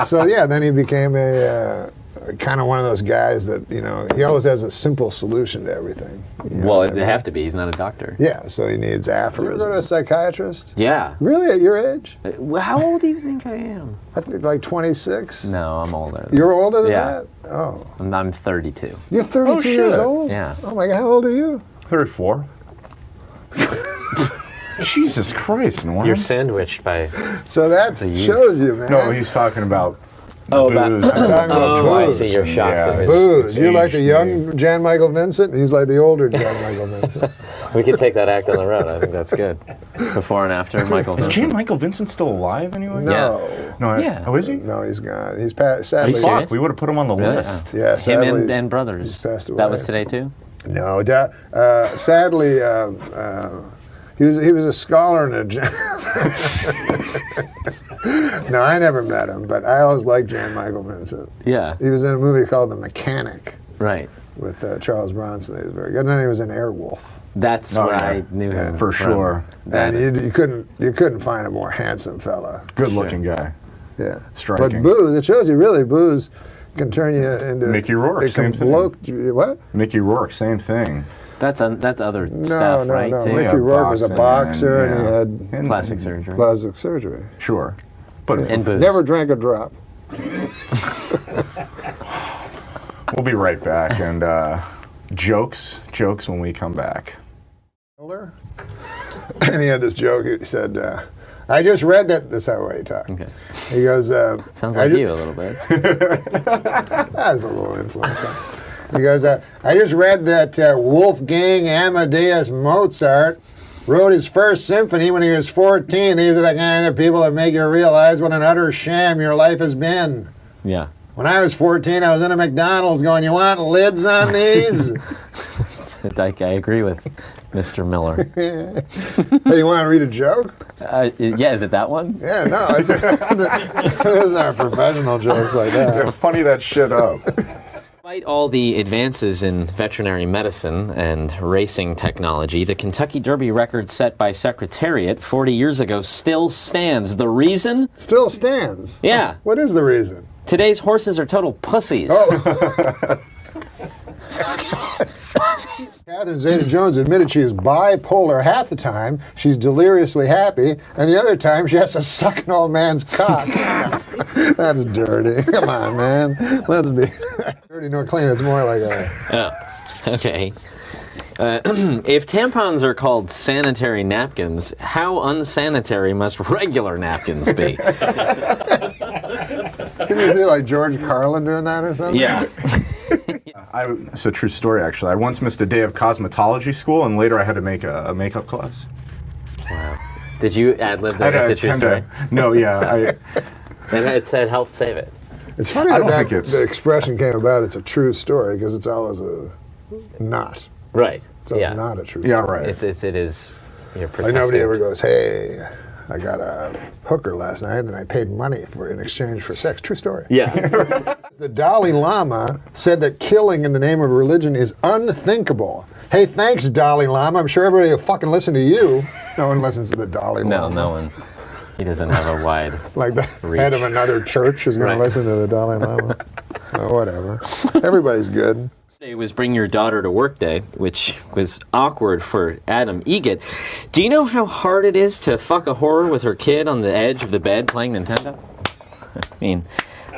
So yeah, then he became a kind of one of those guys that he always has a simple solution to everything. Well, it'd have to be. He's not a doctor. Yeah, so he needs aphorisms. You go to a psychiatrist? Yeah. Really, at your age? How old do you think I am? I think like 26. No, I'm older. You're older than Yeah. that? Oh. I'm 32. You're 32 years old? Yeah. Oh my God, how old are you? 34. Jesus Christ, Norm. You're sandwiched by. So that shows you, man. No, he's talking about Oh, about. booze. I'm talking about Oh, I booze. see. You're shocked Yeah. at his. Booze. You're like the age young Jan Michael Vincent. He's like the older Jan Michael Vincent. We could take that act on the road. I think that's good. Before and after, Michael Is Vincent. Jan Michael Vincent still alive anyway? No. No. Yeah. Oh, is he? No, he's gone. He's sadly. serious? Fuck, we would have put him on the Really? list. Yeah, Him sadly. and Brothers. he's passed That was away. today too. No, sadly, he was a scholar and a. No, I never met him, but I always liked Jan Michael Vincent. Yeah. He was in a movie called The Mechanic Right. with Charles Bronson. He was very good. And then he was in Airwolf. That's Oh, where yeah. I knew him For from. sure. That- And you couldn't find a more handsome fella. Good-looking guy. Yeah. Striking. But booze, it shows you really booze can turn you into Mickey Rourke, it can same thing. bloke what? Mickey Rourke, same thing. That's other No, stuff, no, right? no. too? Mickey Yeah, Rourke was a boxing boxer and he yeah. had And- Plastic surgery. plastic surgery. Sure. But And booze. Never drank a drop. we'll be right back. And jokes when we come back. And he had this joke. He said, I just read that. That's how he talked. Okay. He goes, Sounds like you a little bit. That's a little influence. He goes, I just read that Wolfgang Amadeus Mozart wrote his first symphony when he was 14. These are the kind of people that make you realize what an utter sham your life has been. Yeah. When I was 14, I was in a McDonald's going, you want lids on these? I agree with Mr. Miller. Hey, you want to read a joke? Yeah, is it that one? Yeah, no. Those aren't professional jokes like that. Funny that shit up. Despite all the advances in veterinary medicine and racing technology, the Kentucky Derby record set by Secretariat 40 years ago still stands. The reason? Still stands. Yeah. What is the reason? Today's horses are total pussies. Oh. Catherine Zeta-Jones admitted she is bipolar. Half the time, she's deliriously happy, and the other time, she has to suck an old man's cock. That's dirty. Come on, man. Let's be dirty nor clean. It's more like a... Oh, okay. If tampons are called sanitary napkins, how unsanitary must regular napkins be? Can you see like George Carlin doing that or something? Yeah. It's a true story, actually. I once missed a day of cosmetology school, and later I had to make a makeup class. Wow. Did you ad-lib that? That's a true story. No, yeah. And it said, help save it. It's funny I that, don't think it's- the expression came about, it's a true story, because it's always a not. Right. It's always Yeah. not a true Yeah, story. right. It is. You're Like protesting. nobody ever goes, hey, I got a hooker last night and I paid money in exchange for sex. True story. Yeah. The Dalai Lama said that killing in the name of religion is unthinkable. Hey, thanks, Dalai Lama. I'm sure everybody will fucking listen to you. No one listens to the Dalai No, Lama. no one. He doesn't have a wide. Like the head of another church is going Right. to listen to the Dalai Lama. Oh, whatever. Everybody's good. Today was Bring Your Daughter to Work Day, which was awkward for Adam Egget. Do you know how hard it is to fuck a whore with her kid on the edge of the bed playing Nintendo? I mean,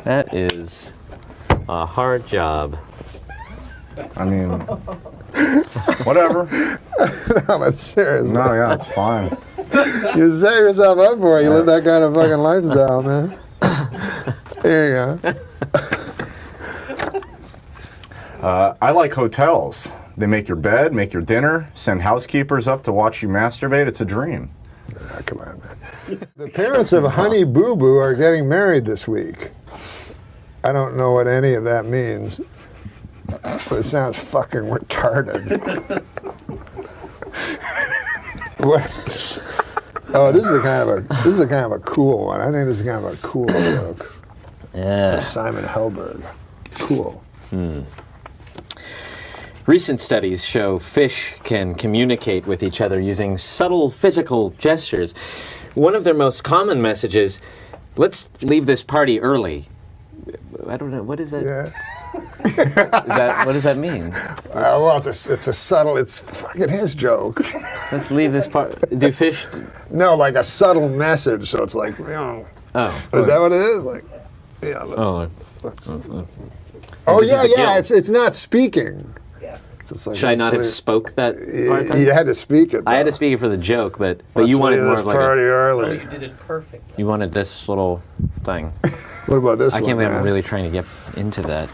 that is a hard job. I mean, whatever. No, but seriously. No, yeah, it's fine. You set yourself up for it. You live that kind of fucking lifestyle, man. There you go. I like hotels. They make your bed, make your dinner, send housekeepers up to watch you masturbate. It's a dream. Ah, come on, man. The parents of Honey Boo Boo are getting married this week. I don't know what any of that means, but it sounds fucking retarded. What? Oh, this is a kind of a cool one. I think this is kind of a cool joke. Yeah. Simon Helberg. Cool. Recent studies show fish can communicate with each other using subtle physical gestures. One of their most common messages, let's leave this party early. I don't know, what is that? Yeah. What does that mean? Well, it's a subtle, it's fucking his joke. Let's leave this party. Do fish? No, like a subtle message, so it's like, you know. Oh. Is that what it is? Like, yeah, let's. Oh, This is the yeah, guilt. it's not speaking. So it's like, Should I not have let's spoke that part then? You had to speak it. I had to though. speak it for the joke, but Let's you wanted leave more this of like party a, early. You did it perfect. you wanted this little thing. What about this I one, can't believe man? I'm really trying to get into that.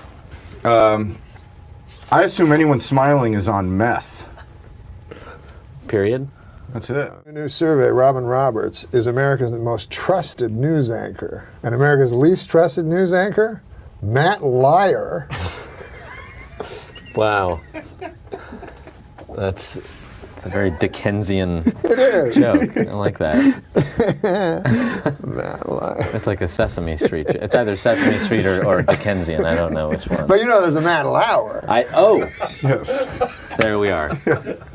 I assume anyone smiling is on meth. Period. That's it. A new survey, Robin Roberts is America's most trusted news anchor. And America's least trusted news anchor? Matt Lyer. Wow. That's a very Dickensian It is. joke. I like that. Matt Lyer. It's like a Sesame Street. It's either Sesame Street or Dickensian. I don't know which one. But you know there's a Matt Lauer. Yes. There we are.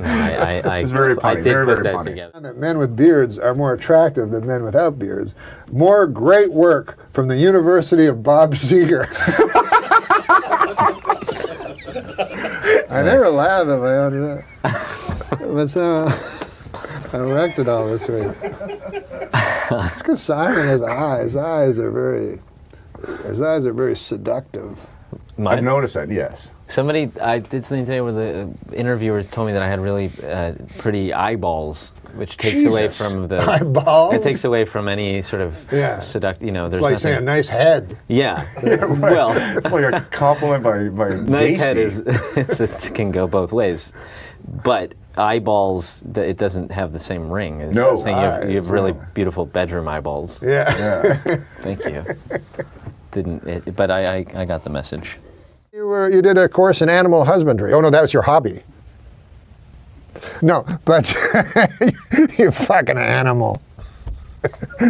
I It's very I funny, did very, put very that funny. together. That men with beards are more attractive than men without beards. More great work from the University of Bob Seger. I never laugh if I only that. But so I wrecked it all this week. It's because Simon has eyes. His eyes are very seductive. My- I've noticed that, yes. I did something today where the interviewers told me that I had really pretty eyeballs, which takes away Jesus. from the Eyeballs? It takes away from any sort of Yeah. seduct. You know, there's It's like nothing. saying a nice head. Yeah. Well, It's like a compliment by nice Gacy. head is it can go both ways, but eyeballs it doesn't have the same ring. It's No. saying you have really no. beautiful bedroom eyeballs. Yeah. Yeah. Thank you. But I got the message. You did a course in animal husbandry. Oh no, that was your hobby. No, but you fucking animal.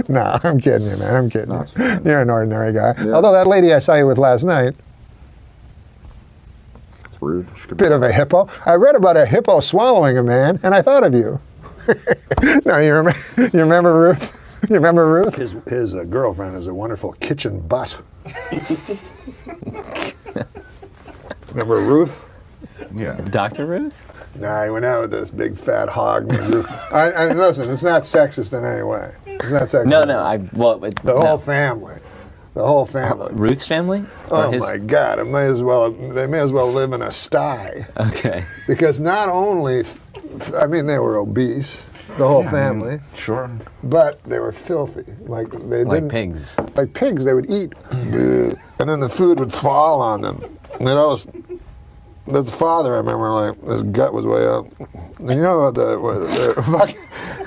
No, I'm kidding you, man. I'm kidding you. You're an ordinary guy. Although that lady I saw you with last night, It's rude. bit of a hippo. I read about a hippo swallowing a man, and I thought of you. No, you remember Ruth? You remember Ruth? His girlfriend is a wonderful kitchen butt. Remember Ruth? Yeah. Dr. Ruth? Nah, he went out with this big fat hog named Ruth. I listen, it's not sexist in any way. It's not sexist. No. The whole family. The whole family. Ruth's family? Or Oh his? my God! They may as well live in a sty, Okay. because not only, I mean, they were obese, the whole family, Sure. but they were filthy. Like they Like didn't. pigs. Like pigs, they would eat, and then the food would fall on them. And it always. The father, I remember, like his gut was way up. And you know what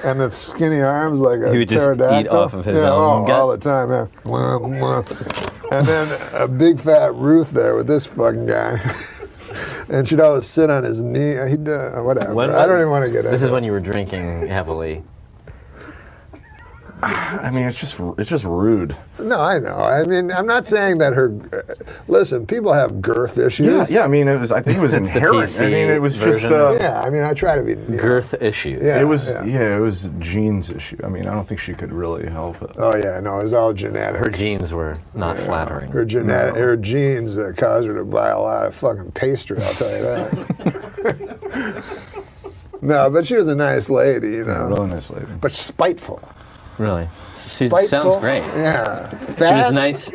and the skinny arms like a He would just pterodactyl. eat off of his yeah, own gut? all the time. Yeah. Mwah, mwah. And then a big fat Ruth there with this fucking guy, and she'd always sit on his knee. He'd whatever. I don't even want to get into This is it. when you were drinking heavily. I mean, it's just rude. No, I know. I mean, I'm not saying that her. Listen, people have girth issues. Yeah. I mean, I think it was It's the inherent. PC I mean, it was just. version. Yeah, I mean, I try to be. Girth issues. Yeah. It was. Yeah. It was Jean's issue. I mean, I don't think she could really help it. Oh yeah, no, it was all genetic. Her genes were not flattering. Her her genes caused her to buy a lot of fucking pastry. I'll tell you that. No, but she was a nice lady, you know. Really nice lady. But spiteful. Really? She Spiteful. sounds great. Yeah. She was Fat. nice.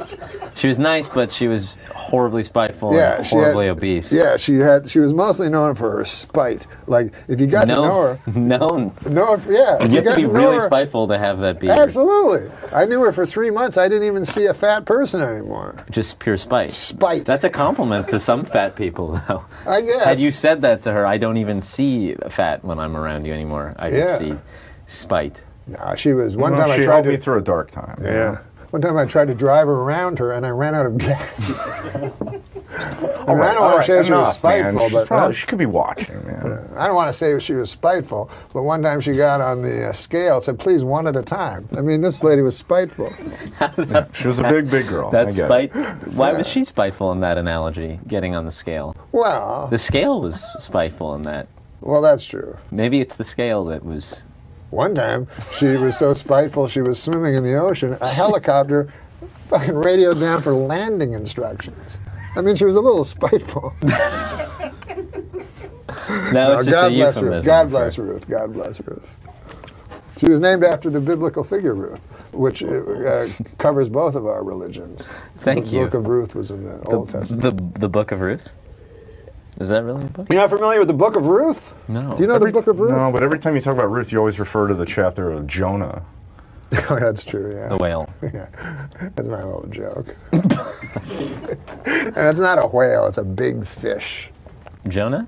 She was nice, but she was horribly spiteful Yeah, and she had- horribly obese. Yeah, she was mostly known for her spite. Like if you got to know her, Known. if You have to got be know really her- spiteful to have that be Absolutely. I knew her for 3 months. I didn't even see a fat person anymore. just pure spite. Spite. That's a compliment to some fat people, though. I guess. Had you said that to her, I don't even see fat when I'm around you anymore. I just Yeah. see spite. No, she was. One Well, time I she tried helped to. me through a dark time. Yeah. One time I tried to drive around her and I ran out of gas. I don't want to say she was spiteful, but she could be watching, man. I don't want to say she was spiteful. But one time she got on the scale and said, "Please, one at a time." I mean, this lady was spiteful. She was a big, big girl. That's I get spite. it. Why was she spiteful in that analogy, getting on the scale? Well, The scale was spiteful in that. that's true. Maybe it's the scale that was. One time she was so spiteful she was swimming in the ocean. A helicopter fucking radioed down for landing instructions. I mean, she was a little spiteful. No, it's just a God bless euphemism. Ruth. God bless Ruth. God bless Ruth. She was named after the biblical figure Ruth, which covers both of our religions. Thank the you. Book of Ruth was in the Old Testament. The Book of Ruth? Is that really a book? You're not familiar with the Book of Ruth? No. Do you know the Book of Ruth? No, but every time you talk about Ruth, you always refer to the chapter of Jonah. Oh, that's true, yeah. The whale. Yeah, that's my little joke. And it's not a whale, it's a big fish. Jonah?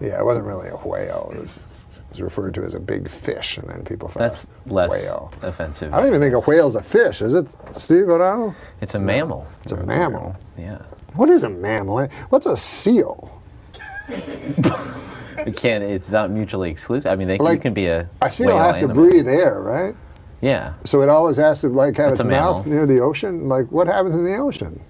Yeah, it wasn't really a whale. It was referred to as a big fish, and then people thought That's less whale. offensive. I don't even think a whale's a fish, is it, Steve O'Donnell? It's a mammal. It's a mammal. Yeah. What is a mammal? What's a seal? It's not mutually exclusive. I mean, you Like, can be a seal whale has to animal. breathe air, right? Yeah. So it always has to have It's its a mouth mammal. near the ocean. Like, what happens in the ocean?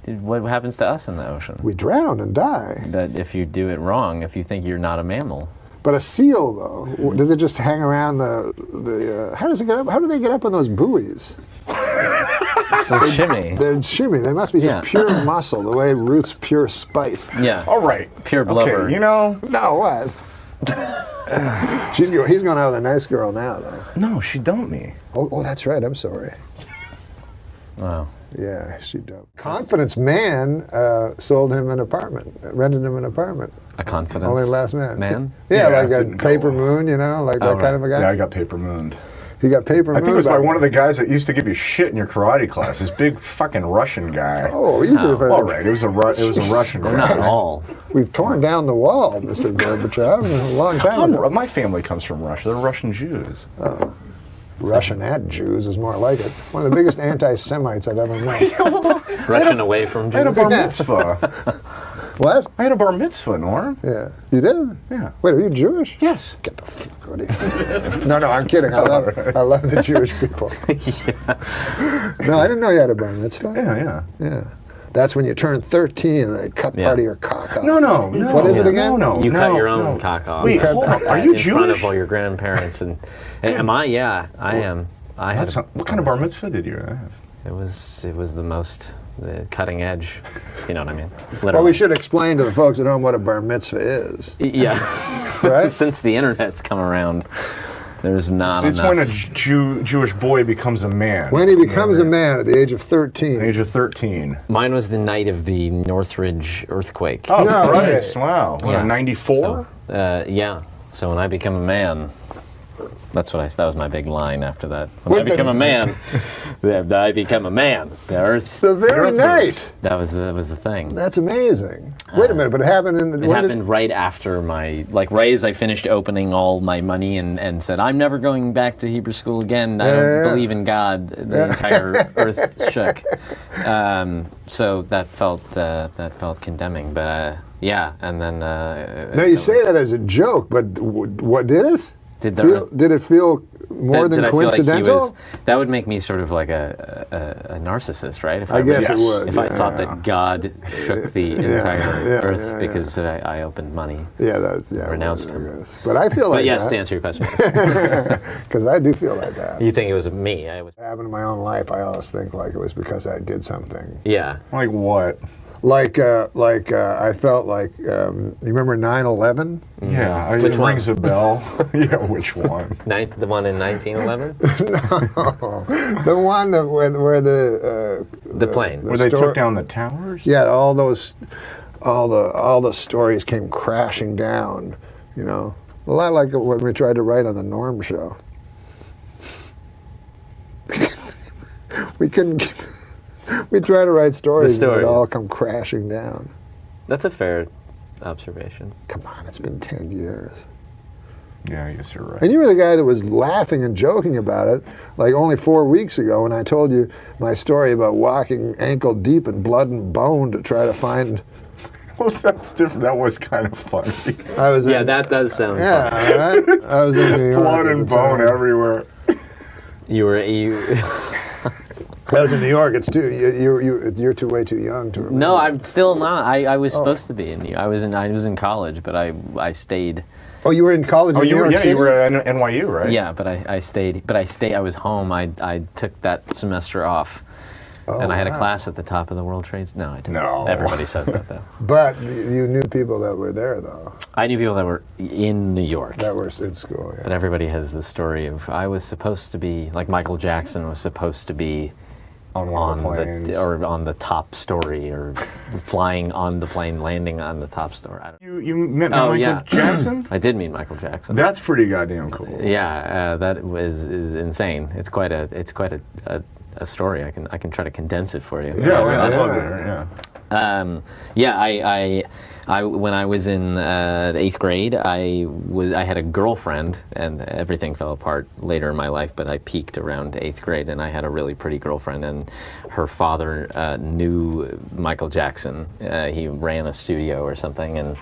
What happens to us in the ocean? We drown and die. That if you do it wrong, if you think you're not a mammal. But a seal, though, does it just hang around the? How does it get up? How do they get up on those buoys? It's a shimmy. They're shimmy. They must be just Yeah. pure muscle, the way Ruth's pure spite. Yeah. All right. Pure blubber. Okay, you know. No, what? He's going out with a nice girl now, though. No, she dumped me. Oh, that's right. I'm sorry. Wow. Yeah, she dumped. Confidence Man sold him an apartment, rented him an apartment. A confidence. Only last man. Man? Yeah, Yeah, like it a didn't go paper well. moon, you know, like that right. kind of a guy. Yeah, I got paper mooned. He got paper I moon. think it was by about one of me. the guys that used to give you shit in your karate class. This big fucking Russian guy. Oh, easy for All right, it was a Russian guy. Not all. We've torn down the wall, Mr. Gorbachev, a long time ago. My family comes from Russia. They're Russian Jews. Russian at Jews is more like it. One of the biggest anti-Semites I've ever met. Rushing away from I had a Jews. bar mitzvah. What? I had a bar mitzvah, Norm. Yeah. You did? Yeah. Wait, are you Jewish? Yes. Get the fuck out of here. No, I'm kidding. I love the Jewish people. No, I didn't know you had a bar mitzvah. Yeah. Yeah. That's when you turn 13 and they cut Yeah. part of your cock off. No. What is it again? No. You cut no, your own no. cock off. Wait, hold on. Are you in front of Jewish? all your grandparents and am I? Yeah, I am. I had. What kind of bar mitzvah did you have? It was the most cutting edge. You know what I mean? Literally. Well, we should explain to the folks at home what a bar mitzvah is, Yeah. right? Since the internet's come around, there's not It's enough. when a Jewish boy becomes a man. When he becomes a man at the age of 13. Age of 13. Mine was the night of the Northridge earthquake. Oh, No, Christ. okay. Wow. Yeah. 94? Yeah. So when I become a man, that was my big line after that. When I What the- become a man, I become a man. The earth. The very Earth night. That was the thing. That's amazing. Wait a minute, but it happened in the... It happened right after right as I finished opening all my money and said, I'm never going back to Hebrew school again. I Yeah, don't yeah. believe in God. The entire earth shook. So that felt condemning. But yeah, and then. Now, you say that as a joke, but what did it? Did the earth- Did it feel more than Did I feel like he coincidental? was- that would make me sort of like a narcissist, right? If I guess Yes. it would. If yeah. I thought that God shook the entire yeah, earth yeah. because I opened money. Yeah, that's yeah. Renounced well, I him. guess. But I feel like But yes, to that answer your question, because I do feel like that. you think it was me? I was. Happened in my own life. I always think like it was because I did something. Yeah. Like what? Like I felt like you remember 9/11? Yeah. Which it one? rings a bell. Yeah, which one? The one in 1911? The one that where the The plane. Where they took down the towers? Yeah, all the stories came crashing down. You know, a lot like when we tried to write on the Norm Show. We couldn't. We try to write stories, and they all come crashing down. That's a fair observation. Come on, it's been 10 years. Yeah, I guess you're right. And you were the guy that was laughing and joking about it, like only 4 weeks ago when I told you my story about walking ankle deep in blood and bone to try to find. Well, that's different. That was kind of funny. I was in, That does sound fun. yeah, right? I was in New York. Blood at and the bone time. everywhere. I was in New York. It's too you're way too young to remember. No, I'm still not. I was supposed to be in New York. I was in college, but I stayed. Oh, you were in college in New York City? You were at NYU, right? Yeah, but I stayed. But I was home. I took that semester off, and I had a class at the top of the World Trade. No, I didn't. No. Everybody says that though. But you knew people that were there, though. I knew people that were in New York. That were in school. Yeah. But everybody has the story of I was supposed to be like Michael Jackson was supposed to be On one of the planes. or on the top story or flying on the plane, landing on the top story. I don't You met Michael Jackson? I did meet Michael Jackson. That's pretty goddamn cool. Yeah, that is insane. It's quite a story. I can try to condense it for you. Yeah, I love it. Yeah. I when I was in 8th grade, I had a girlfriend, and everything fell apart later in my life. But I peaked around 8th grade, and I had a really pretty girlfriend, and her father knew Michael Jackson. He ran a studio or something, and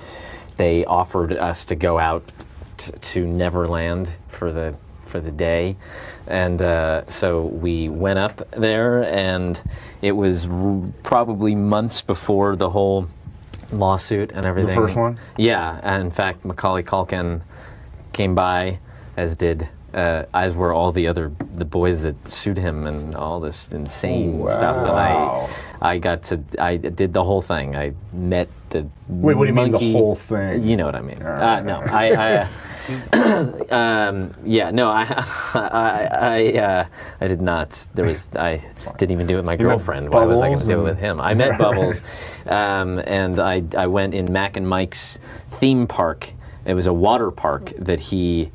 they offered us to go out to Neverland for the day. And so we went up there, and it was probably months before the whole lawsuit and everything. The first one? Yeah, and in fact, Macaulay Culkin came by, as were all the boys that sued him and all this insane stuff. And I did the whole thing. I met the Wait, what do you mean the monkey. whole thing? You know what I mean. Right. No, I did not. I didn't even do it with my girlfriend. Why was I going to do it with him? I met Bubbles, and I went in Mac and Mike's theme park. It was a water park that he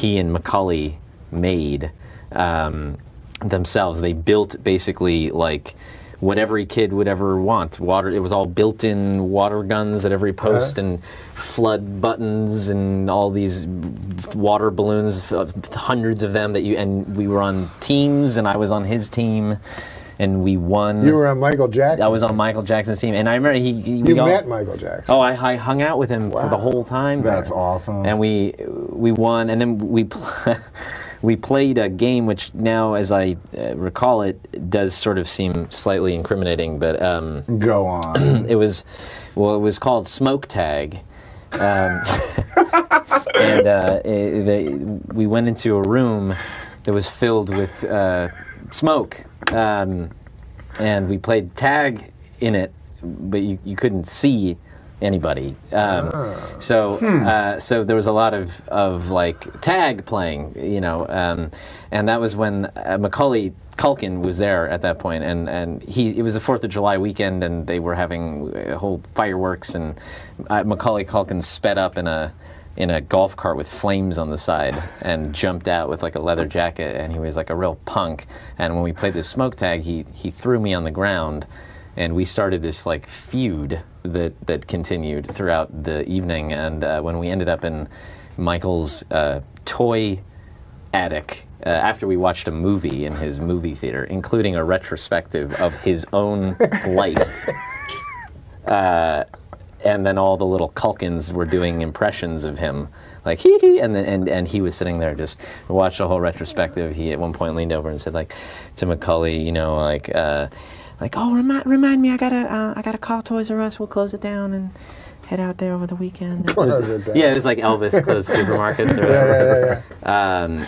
and Macaulay made themselves. They built basically like what every kid would ever want. Water. It was all built-in water guns at every post and flood buttons and all these water balloons, hundreds of them and we were on teams, and I was on his team, and we won. You were on Michael Jackson. I was on Michael Jackson's team, and I remember You met Michael Jackson. Oh, I hung out with him for the whole time. That's there. awesome. And we won, and then we played a game which now, as I recall it, does sort of seem slightly incriminating, but Go on. it was called Smoke Tag. We went into a room that was filled with smoke, and we played tag in it, but you couldn't see anybody. So there was a lot of like tag playing, and that was when Macaulay Culkin was there at that point, and it was the 4th of July weekend, and they were having whole fireworks, and Macaulay Culkin sped up in a golf cart with flames on the side and jumped out with like a leather jacket, and he was like a real punk. And when we played this smoke tag, he threw me on the ground, and we started this like feud that continued throughout the evening. And when we ended up in Michael's toy attic, after we watched a movie in his movie theater, including a retrospective of his own life, and then all the little Culkins were doing impressions of him, like hee hee, and he was sitting there just watched the whole retrospective. He at one point leaned over and said like to Macaulay, oh, remind me, I gotta call Toys R Us. We'll close it down and head out there over the weekend. It was like Elvis closed supermarkets or whatever.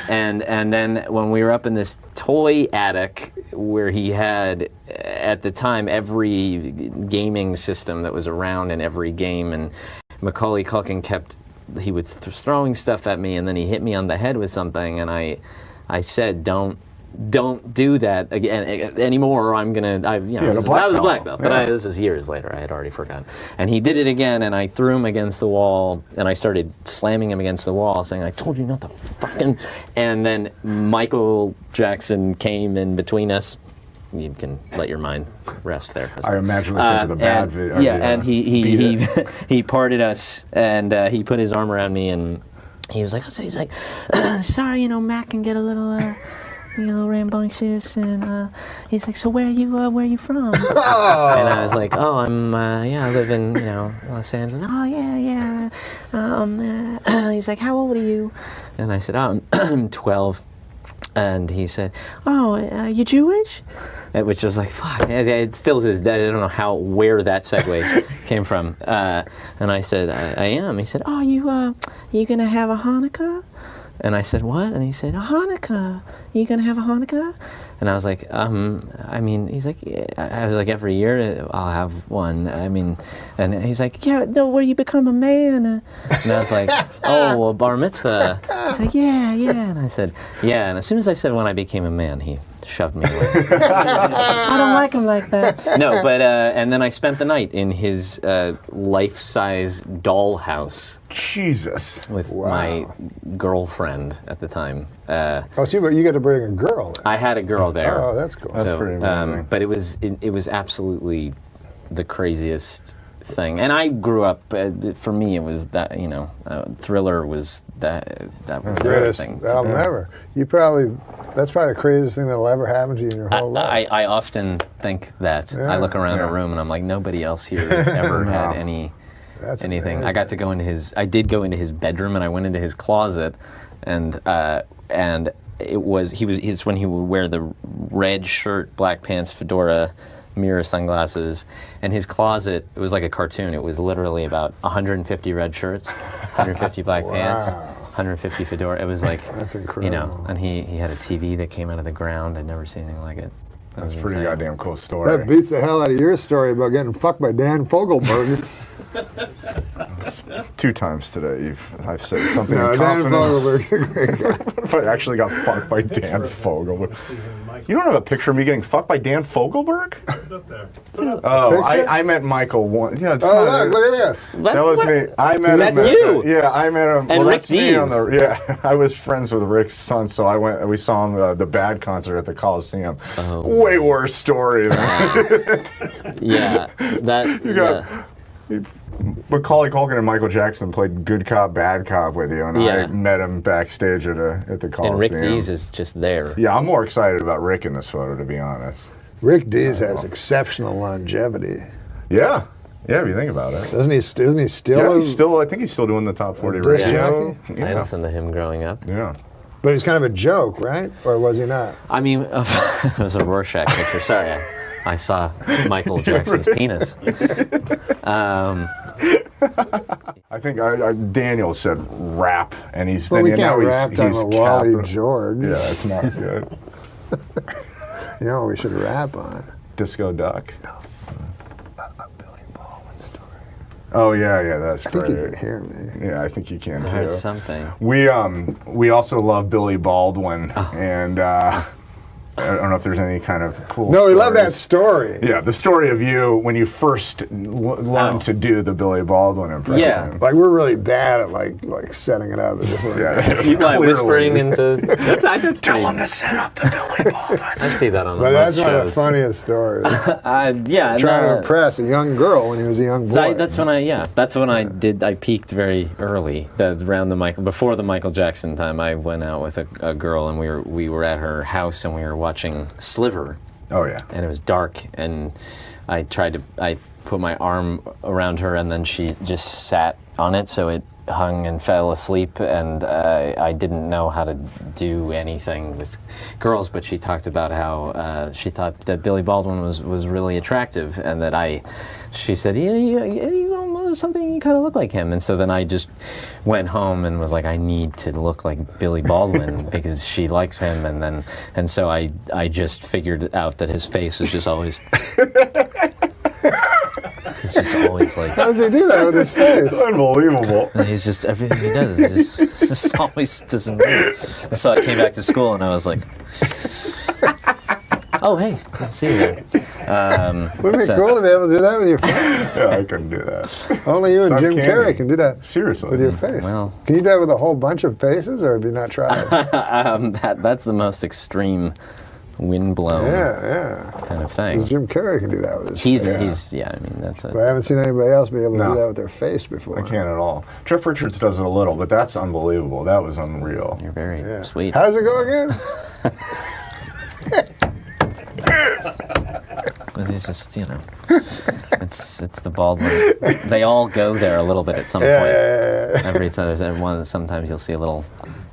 And then when we were up in this toy attic where he had, at the time, every gaming system that was around in every game, and Macaulay Culkin was throwing stuff at me, and then he hit me on the head with something, and I said, don't don't do that again anymore, or I'm gonna. I was a black belt, but this was years later. I had already forgotten. And he did it again, and I threw him against the wall, and I started slamming him against the wall, saying, "I told you not to fucking." And then Michael Jackson came in between us. You can let your mind rest there. I imagine listening to the bad video. Yeah, and he parted us, and he put his arm around me, and he was like, he's like, sorry, Mac can get a little, rambunctious, and he's like, so where are you from? And I was like, oh, I live in, Los Angeles. Oh, yeah. He's like, how old are you? And I said, oh, I'm 12. And he said, oh, you Jewish? Which was like, fuck, it still is. I don't know where that segue came from. And I said, I am. He said, oh, you gonna have a Hanukkah? And I said, what? And he said, a Hanukkah. You gonna have a Hanukkah? And I was like, he's like, I was like, every year I'll have one. And he's like, yeah, no, where you become a man. And I was like, oh, a bar mitzvah. He's like, yeah. And I said, yeah. And as soon as I said when I became a man, he shoved me away. I don't like him like that. No, but, and then I spent the night in his life-size dollhouse. Jesus. With my girlfriend at the time. So you got to bring a girl. I had a girl there. Oh, that's cool. That's pretty amazing. But it was absolutely the craziest thing. And I grew up. For me, it was that Thriller was that was The greatest everything. album ever. That's probably the craziest thing that'll ever happen to you in your whole life. I often think that. I look around a room and I'm like, nobody else here has ever had anything. Amazing. I got to go into his. I did go into his bedroom, and I went into his closet, and it was when he would wear the red shirt, black pants, fedora, mirror sunglasses, and his closet. It was like a cartoon. It was literally about 150 red shirts, 150 black pants, 150 fedora. It was like that's incredible. And he had a TV that came out of the ground. I'd never seen anything like it. That's a pretty goddamn cool story. That beats the hell out of your story about getting fucked by Dan Fogelberg. 2 times today I've said something No, in Dan confidence. Fogelberg's a great guy. But I actually got fucked by Dan Fogelberg. You don't have a picture of me getting fucked by Dan Fogelberg? Oh, I met Michael one. Yeah, it's Look at this. That was me. I met him. That's you. Yeah, I met him. And Rick that's me on Dees. I was friends with Rick's son, so we saw him the Bad concert at the Coliseum. Oh. Way worse story than Macaulay Culkin and Michael Jackson played good cop, bad cop with you, and I met him backstage at the Coliseum. And Rick Dees is just there. Yeah, I'm more excited about Rick in this photo, to be honest. Rick Dees has exceptional longevity. Yeah, if you think about it. Isn't he still? Yeah, I think he's still doing the top 40 disc radio. jockey? I listened to him growing up. Yeah. But he's kind of a joke, right? Or was he not? I mean, it was a Rorschach picture. Sorry, I saw Michael Jackson's penis. I think Daniel said rap, and he's. Well, we can't now rap talking about Wally George. Yeah, it's not good. You know what we should rap on? Disco Duck. No. A Billy Baldwin story. Oh yeah, that's I great. think you can hear me. Yeah, I think you can too. I heard something. We also love Billy Baldwin, and I don't know if there's any kind of cool. No, we stories. love that story. Yeah, the story of you when you first learned to do the Billy Baldwin impression. Yeah. Like we're really bad at like setting it up. Yeah. People like whispering into. That's Tell him to set up the Billy Baldwin. I see that on But most that's one of the shows. funniest stories. Yeah, Trying to impress a young girl when he was a young boy. That's when I peaked very early. Before the Michael Jackson time. I went out with a girl, and we were at her house, and we were watching Sliver. Oh yeah. And it was dark, and I put my arm around her, and then she just sat on it, so it hung and fell asleep, and I didn't know how to do anything with girls, but she talked about how she thought that Billy Baldwin was really attractive, and that she said, you almost something, you kind of look like him. And so then I just went home and was like, I need to look like Billy Baldwin because she likes him, and so I just figured out that his face is just always it's just always like. How does he do that with his face? Unbelievable. And he's just, everything he does is just always doesn't move. And so I came back to school and I was like, Oh, hey, good to see you there. Wouldn't it be cool to be able to do that with your face? Yeah, I couldn't do that. Only you and It's Jim uncanny. Carrey can do that Seriously. with your face. well. Can you do that with a whole bunch of faces, or have you not tried? That's the most extreme windblown Yeah. kind of Because thing. Jim Carrey can do that with his He's, face. I mean, that's But I a, haven't seen anybody else be able to No. do that with their face before. I can't at all. Jeff Richards does it a little, but that's unbelievable. That was unreal. you're very Yeah. sweet. How does it go again? But it's just, it's the Baldwin. They all go there a little bit at some point. Yeah. Every time there's one, sometimes you'll see a little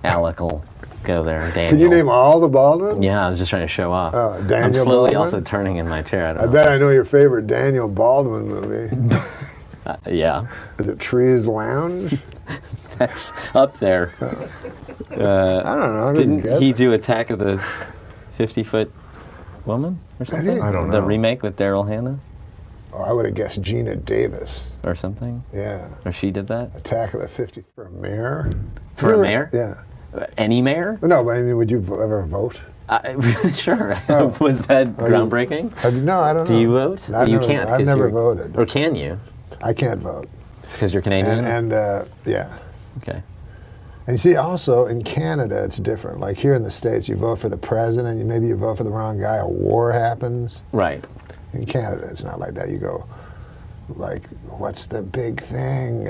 Alec will go there. Daniel. Can you name all the Baldwins? Yeah, I was just trying to show off. Oh, Daniel I'm slowly Baldwin? also turning in my chair. I bet I know your favorite Daniel Baldwin movie. Yeah, Is it Trees Lounge? that's up there. I don't know. I'm just Didn't guessing. he do Attack of the 50-Foot Woman or something? I don't The know. remake with Daryl Hannah Oh, I would have guessed Gina Davis. or something? Yeah. Or she did that? Attack of the 50 for a mayor. For a mayor? Yeah. Any mayor? No, but I mean, would you ever vote? Sure. Oh. Was that groundbreaking? No, I don't know. Do you vote? I've You never, can't. I've 'cause never you're- voted. Or can you? I can't vote. Because you're Canadian? And yeah. Okay. And you see, also in Canada, it's different. Like here in the States, you vote for the president, maybe you vote for the wrong guy, a war happens. Right. In Canada, it's not like that. You go, like, what's the big thing?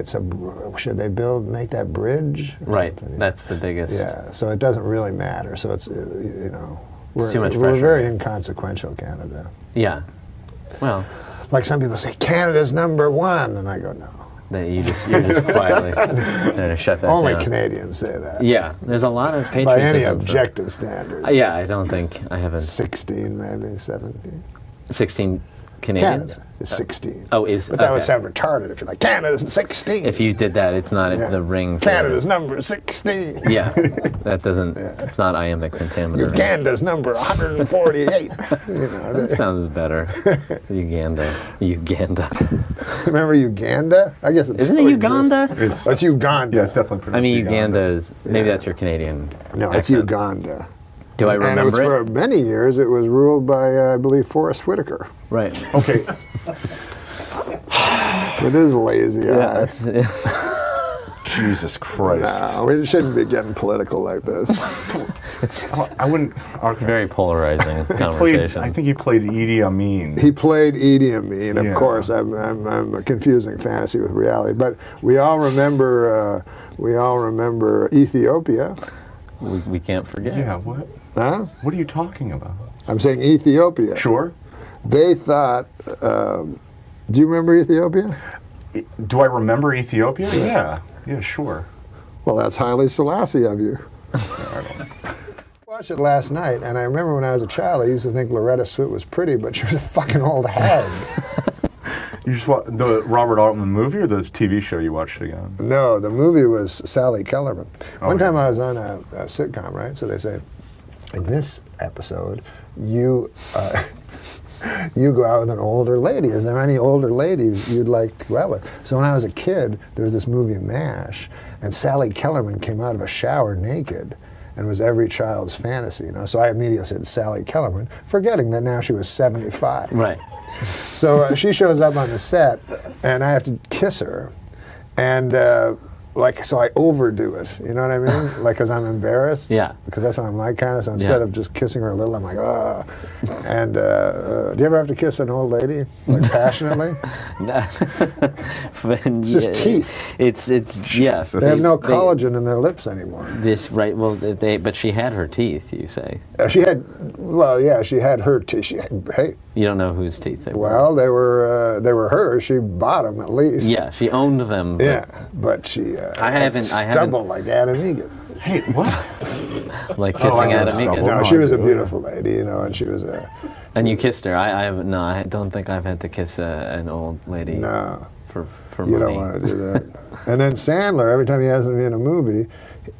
Should they make that bridge? Or Right. something? That's the biggest. Yeah, so it doesn't really matter. So it's, we're, too much we're pressure. very inconsequential, Canada. Yeah. Well, Like some people say, Canada's #1, and I go, no. you're just quietly trying to shut that Only down. Canadians say that. Yeah. There's a lot of By any patriotism. objective standards. Yeah, I don't think I have a 16, maybe 17. 16 Canadians. Canada is 16. Oh, is But that would okay. sound retarded if you're like, Canada's 16. If you did that, it's not Yeah. the ring. For Canada's number 16. Yeah, that doesn't. It's not iambic pentameter. Uganda's number 148. That sounds better. Uganda. Remember Uganda? I guess it's Isn't it Uganda? It's Uganda. Yeah, it's definitely pronounced I mean, Uganda is maybe that's your Canadian. No, it's accent. Uganda. Do I And it was remember for many years. It was ruled by, I believe, Forrest Whitaker. Right. Okay. With his lazy Yeah, eye. that's Jesus Christ. No, we shouldn't be getting political like this. I wouldn't. Okay. very polarizing Played, conversation. I think he played Idi Amin. He played Idi Amin. Of Yeah. course, I'm confusing fantasy with reality. But we all remember Ethiopia. we can't forget. Yeah, what? Huh? What are you talking about? I'm saying Ethiopia. Sure. They thought. Do you remember Ethiopia? Do I remember Ethiopia? Yeah. Yeah, sure. Well, that's highly Selassie of you. I watched it last night, and I remember when I was a child, I used to think Loretta Swit was pretty, but she was a fucking old hag. You just watched the Robert Altman movie or the TV show you watched again? No, the movie was Sally Kellerman. One time yeah. I was on a sitcom, right? So they say, in this episode, you go out with an older lady. Is there any older ladies you'd like to go out with? So when I was a kid, there was this movie MASH, and Sally Kellerman came out of a shower naked and was every child's fantasy, you know. So I immediately said Sally Kellerman, forgetting that now she was 75. Right. So she shows up on the set, and I have to kiss her, and so I overdo it. You know what I mean? Like, because I'm embarrassed. Yeah. Because that's what I'm like, kind of. So instead Yeah. of just kissing her a little, I'm like, ah. And do you ever have to kiss an old lady, like passionately? It's just teeth. It's yes. They have no collagen in their lips anymore. This right. Well, but she had her teeth. You say She had her teeth. Hey, you don't know whose teeth they were. well, they were hers. She bought them at least. Yeah, she owned them. But Yeah, but she I haven't- stumbled like Adam Egan. Hey, what? like kissing I Adam know Egan. stubble. No, no, she I was a do, beautiful lady, you know, and she was a And you kissed her. I don't think I've had to kiss an old lady. no. For You money. don't want to do that. And then Sandler, every time he has me in a movie,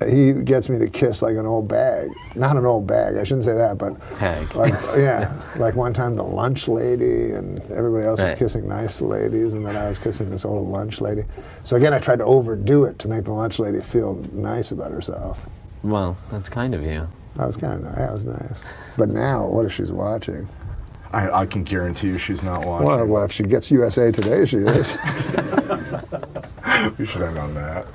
he gets me to kiss like an old bag. Not an old bag, I shouldn't say that, but Hag. like yeah, like one time the lunch lady and everybody else was Right. kissing nice ladies, and then I was kissing this old lunch lady. So again, I tried to overdo it to make the lunch lady feel nice about herself. Well, that's kind of you. That was kind of nice. That was nice. But now, what if she's watching? I can guarantee you she's not watching. Well, if she gets USA Today, she is. We should end on that.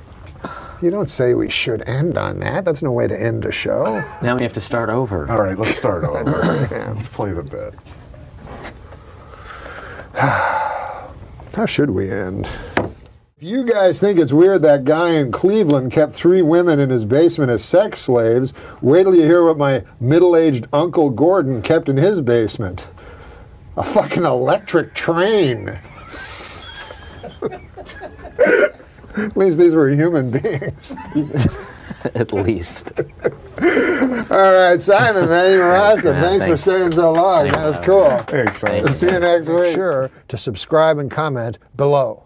You don't say we should end on that. That's no way to end a show. Now we have to start over. All right, let's start over. Let's play the bit. How should we end? If you guys think it's weird that guy in Cleveland kept 3 women in his basement as sex slaves, wait till you hear what my middle-aged Uncle Gordon kept in his basement. A fucking electric train. At least these were human beings. At least. All right, Simon, man, you were awesome. Thanks for staying so long. That was cool. Thanks, Simon. See you next week. Be sure to subscribe and comment below.